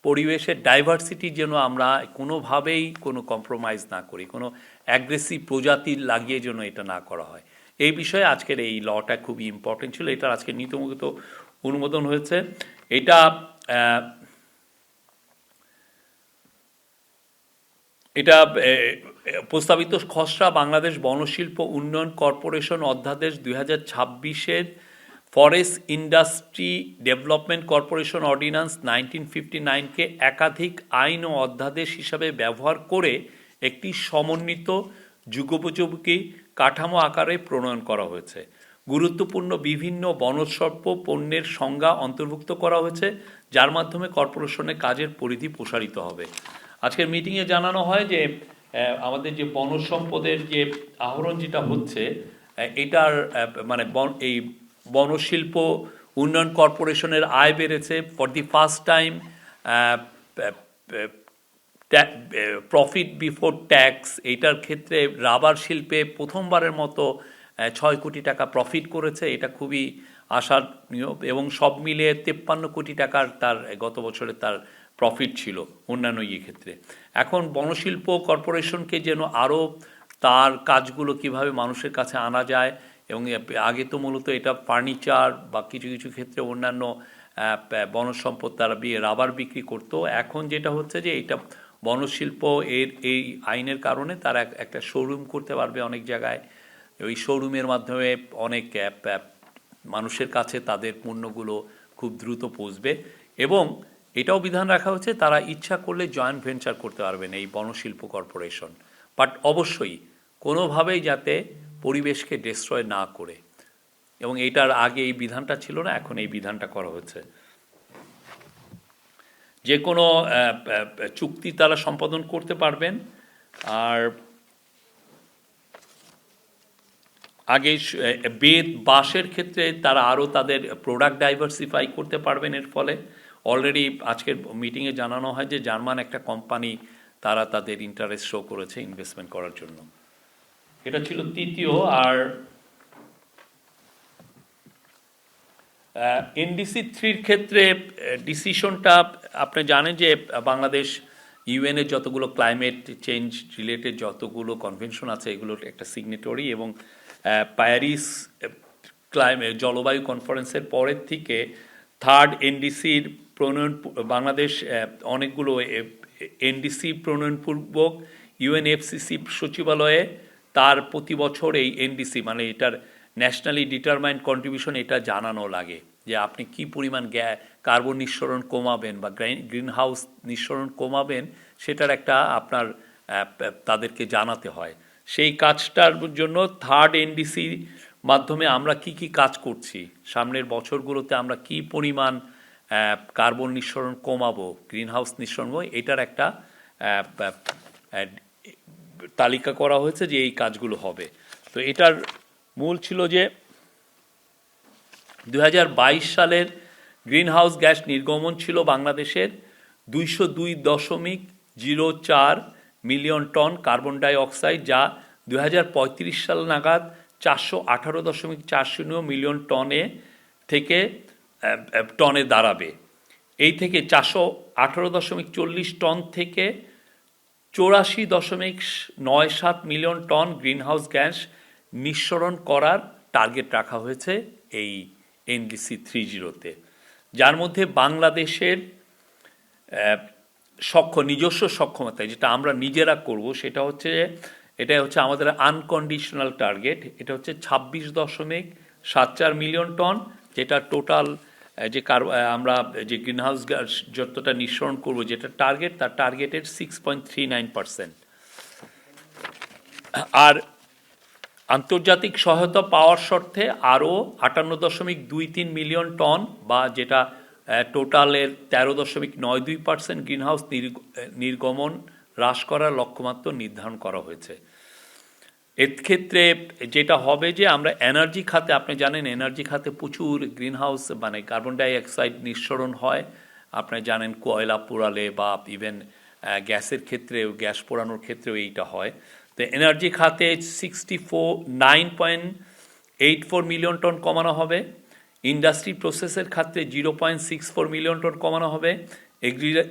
পরিবেশের ডাইভার্সিটির জন্য আমরা কোনোভাবেই কোনো কম্প্রোমাইজ না করি, কোনো অ্যাগ্রেসিভ প্রজাতি লাগিয়ে যেন এটা না করা হয়। এই বিষয়ে আজকের এই লটা খুবই ইম্পর্টেন্ট ছিল। এটার আজকে নীতিগত অনুমোদন হয়েছে। এটা প্রস্তাবিত খসড়া বাংলাদেশ বনশিল্প উন্নয়ন কর্পোরেশন অধ্যাদেশ 2026-এর forest industry development corporation ordinance 1959-কে একাধিক আইন ও অধ্যাদেশ হিসাবে ব্যবহার করে একটি সমন্বিত যুগোপযোগী কাঠামো আকারে প্রণয়ন করা হয়েছে। গুরুত্বপূর্ণ বিভিন্ন বনজসম্প পণ্যের সংজ্ঞা অন্তর্ভুক্ত করা হয়েছে, যার মাধ্যমে কর্পোরেশনের কাজের পরিধি প্রসারিত হবে। আজকের মিটিংয়ে জানানো হয় যে আমাদের যে বনজ সম্পদের যে আহরণ যেটা হচ্ছে এটার মানে এই বনশিল্প উন্নয়ন কর্পোরেশনের আয় বেড়েছে। For the first time profit before tax, এইটার ক্ষেত্রে রাবার শিল্পে প্রথমবারের মতো 6 কোটি টাকা প্রফিট করেছে, এটা খুবই আশানীয়। এবং সব মিলিয়ে 53 কোটি টাকার তার গত বছরে তার প্রফিট ছিল অন্যান্য ক্ষেত্রে। এখন বনশিল্প কর্পোরেশনকে যেন আরও তার কাজগুলো কিভাবে মানুষের কাছে আনা যায়, এবং আগে তো মূলত এটা ফার্নিচার বা কিছু কিছু ক্ষেত্রে অন্যান্য বনসম্পদ তারা রাবার বিক্রি করতো। এখন যেটা হচ্ছে যে এটা বনশিল্প এই আইনের কারণে তারা একটা শোরুম করতে পারবে অনেক জায়গায়। ওই শোরুমের মাধ্যমে অনেক মানুষের কাছে তাদের পণ্যগুলো খুব দ্রুত পৌঁছবে। এবং এটাও বিধান রাখা হচ্ছে তারা ইচ্ছা করলে জয়েন্ট ভেঞ্চার করতে পারবেন এই বনশিল্প কর্পোরেশন, বাট অবশ্যই কোনোভাবেই যাতে পরিবেশকে ডিস্ট্রয় না করে। এবং এটার আগে এই বিধানটা ছিল না, এখন এই বিধানটা করা হচ্ছে। যে কোনো চুক্তি তারা সম্পাদন করতে পারবেন। আর আগে বেত বাঁশের ক্ষেত্রে তারা আরও তাদের প্রোডাক্ট ডাইভার্সিফাই করতে পারবেন। এর ফলে অলরেডি আজকের মিটিংয়ে জানানো হয় যে জার্মান একটা কোম্পানি তারা তাদের ইন্টারেস্ট শো করেছে ইনভেস্টমেন্ট করার জন্য। এটা ছিল তৃতীয়। আর এনডিসি 3-র ক্ষেত্রে ডিসিশনটা আপনি জানেন যে বাংলাদেশ ইউএনের যতগুলো ক্লাইমেট চেঞ্জ রিলেটেড যতগুলো কনভেনশন আছে এগুলোর একটা সিগনেটরি, এবং প্যারিস জলবায়ু কনফারেন্সের পরের থেকে 3rd এনডিসির প্রণয়ন, বাংলাদেশ অনেকগুলো এনডিসি প্রণয়নপূর্বক ইউএনএফসিসি সচিবালয়ে তার প্রতি বছর এই এনডিসি মানে এটার ন্যাশনালি ডিটারমাইন্ড কন্ট্রিবিউশন এটা জানানো লাগে যে আপনি কি পরিমাণ কার্বন নিঃসরণ কমাবেন বা গ্রিন হাউস নিঃসরণ কমাবেন, সেটার একটা আপনার তাদেরকে জানাতে হয়। সেই কাজটার জন্য 3rd এনডিসি মাধ্যমে আমরা কি কি কাজ করছি, সামনের বছরগুলোতে আমরা কি পরিমাণ কার্বন নিঃসরণ কমাবো, গ্রিন হাউস নিঃসরণ কমাবো, এটার একটা তালিকা করা হয়েছে যে এই কাজগুলো হবে। তো এটার মূল ছিল যে 2022 সালের গ্রিন হাউস গ্যাস নির্গমন ছিল বাংলাদেশের 202.04 million ton carbon die oxide, যা 2035 সাল নাগাদ 418.40 মিলিয়ন টনে দাঁড়াবে। এই থেকে 418.40 টন থেকে 84.97 মিলিয়ন টন গ্রিনহাউস গ্যাস নিঃসরণ করার টার্গেট রাখা হয়েছে এই এনডিসি 3.0-তে, যার মধ্যে বাংলাদেশের নিজস্ব সক্ষমতা যেটা আমরা নিজেরা করব সেটা হচ্ছে আমাদের আনকন্ডিশনাল টার্গেট। এটা হচ্ছে 26.74 মিলিয়ন টন, যেটা টোটাল যে আমরা যে গ্রিনহাউস গ্যাস যতটা নিঃসরণ করব যেটা টার্গেট, তার টার্গেটের 6.39%। আর আন্তর্জাতিক সহায়তা পাওয়ার শর্তে আরও 58.23 মিলিয়ন টন বা যেটা টোটালের 13.92% গ্রিনহাউস নির্গমন হ্রাস করার লক্ষ্যমাত্রা নির্ধারণ করা হয়েছে। এর ক্ষেত্রে যেটা হবে যে আমরা এনার্জি খাতে, আপনি জানেন এনার্জি খাতে প্রচুর গ্রিনহাউস মানে কার্বন ডাই অক্সাইড নিঃসরণ হয়। আপনি জানেন কয়লা পোড়ালে বা ইভেন গ্যাসের ক্ষেত্রেও, গ্যাস পোড়ানোর ক্ষেত্রেও এইটা হয়। তো এনার্জি খাতে 9.84 মিলিয়ন টন কমানো হবে। ইন্ডাস্ট্রি প্রসেসের খাতে 0.64 মিলিয়ন টন কমানো হবে।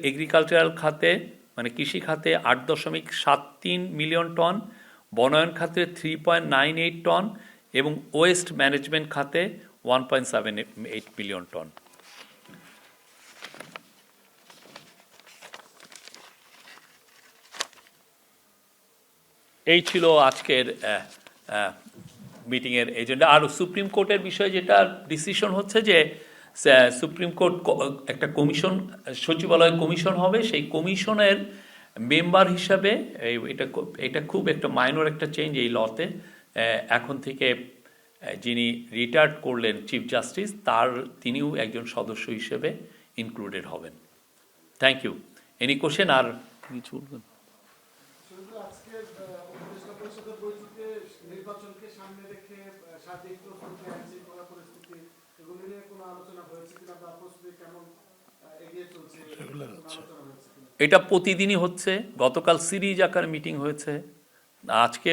এগ্রিকালচারাল খাতে মানে কৃষি খাতে 8.73 মিলিয়ন টন, বনায়ন খাতে 3.98 টন এবং ওয়েস্ট ম্যানেজমেন্ট খাতে 1.78 মিলিয়ন টন। এই ছিল আজকের মিটিংয়ের এজেন্ডা। আর সুপ্রিম কোর্টের বিষয়ে যেটা ডিসিশন হচ্ছে যে সুপ্রিম কোর্ট একটা কমিশন, সচিবালয় কমিশন হবে, সেই কমিশনের মেম্বার হিসাবে এটা খুব একটা মাইনর একটা চেঞ্জ এই লতে। এখন থেকে যিনি রিটায়ার্ড করলেন চিফ জাস্টিস, তিনিও একজন সদস্য হিসেবে ইনক্লুডেড হবেন। Thank you. Any question? আর কিছু বলবেন? নির্বাচনকে সামনে রেখে সার্বিক প্রস্তুতি, আইনশৃঙ্খলা করা পরিস্থিতি, এগুলো নিয়ে কোনো আলোচনা হয়েছে কিনা বা প্রস্তুতি কেমন এগিয়ে চলছে, আলোচনা হয়েছে কিনা? এটা প্রতিদিনই হচ্ছে, গতকাল সিরিজ আকার মিটিং হয়েছে, আজকে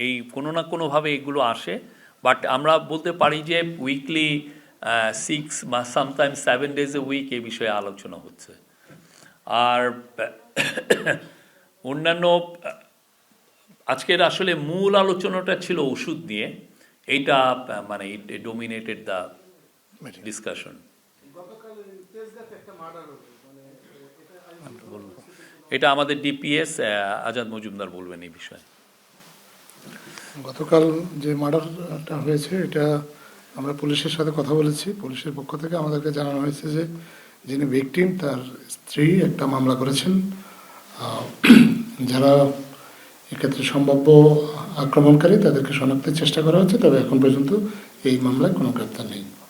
এই কোনো না কোনোভাবে এগুলো আসে, বাট আমরা বলতে পারি যে উইকলি 6 বা সামটাইমস 7 days এ উইক এই বিষয়ে আলোচনা হচ্ছে। আর অন্যান্য আজকের আসলে মূল আলোচনাটা ছিল ওষুধ নিয়ে, এইটা মানে ইট ডোমিনেটেড দ্য ডিসকাশন। গতকাল তেজগাঁতে একটা মার্ডার হলো, মানে এটা এটা আমাদের ডিপিএস আজাদ মজুমদার বলবেন এই বিষয়ে। গতকাল যে মার্ডারটা হয়েছে এটা আমরা পুলিশের সাথে কথা বলেছি। পুলিশের পক্ষ থেকে আমাদেরকে জানানো হয়েছে যে যিনি ভিকটিম তার স্ত্রী একটা মামলা করেছেন। যারা এক্ষেত্রে সম্ভাব্য আক্রমণকারী তাদেরকে শনাক্তের চেষ্টা করা হচ্ছে, তবে এখন পর্যন্ত এই মামলায় কোনো গ্রেপ্তার নেই।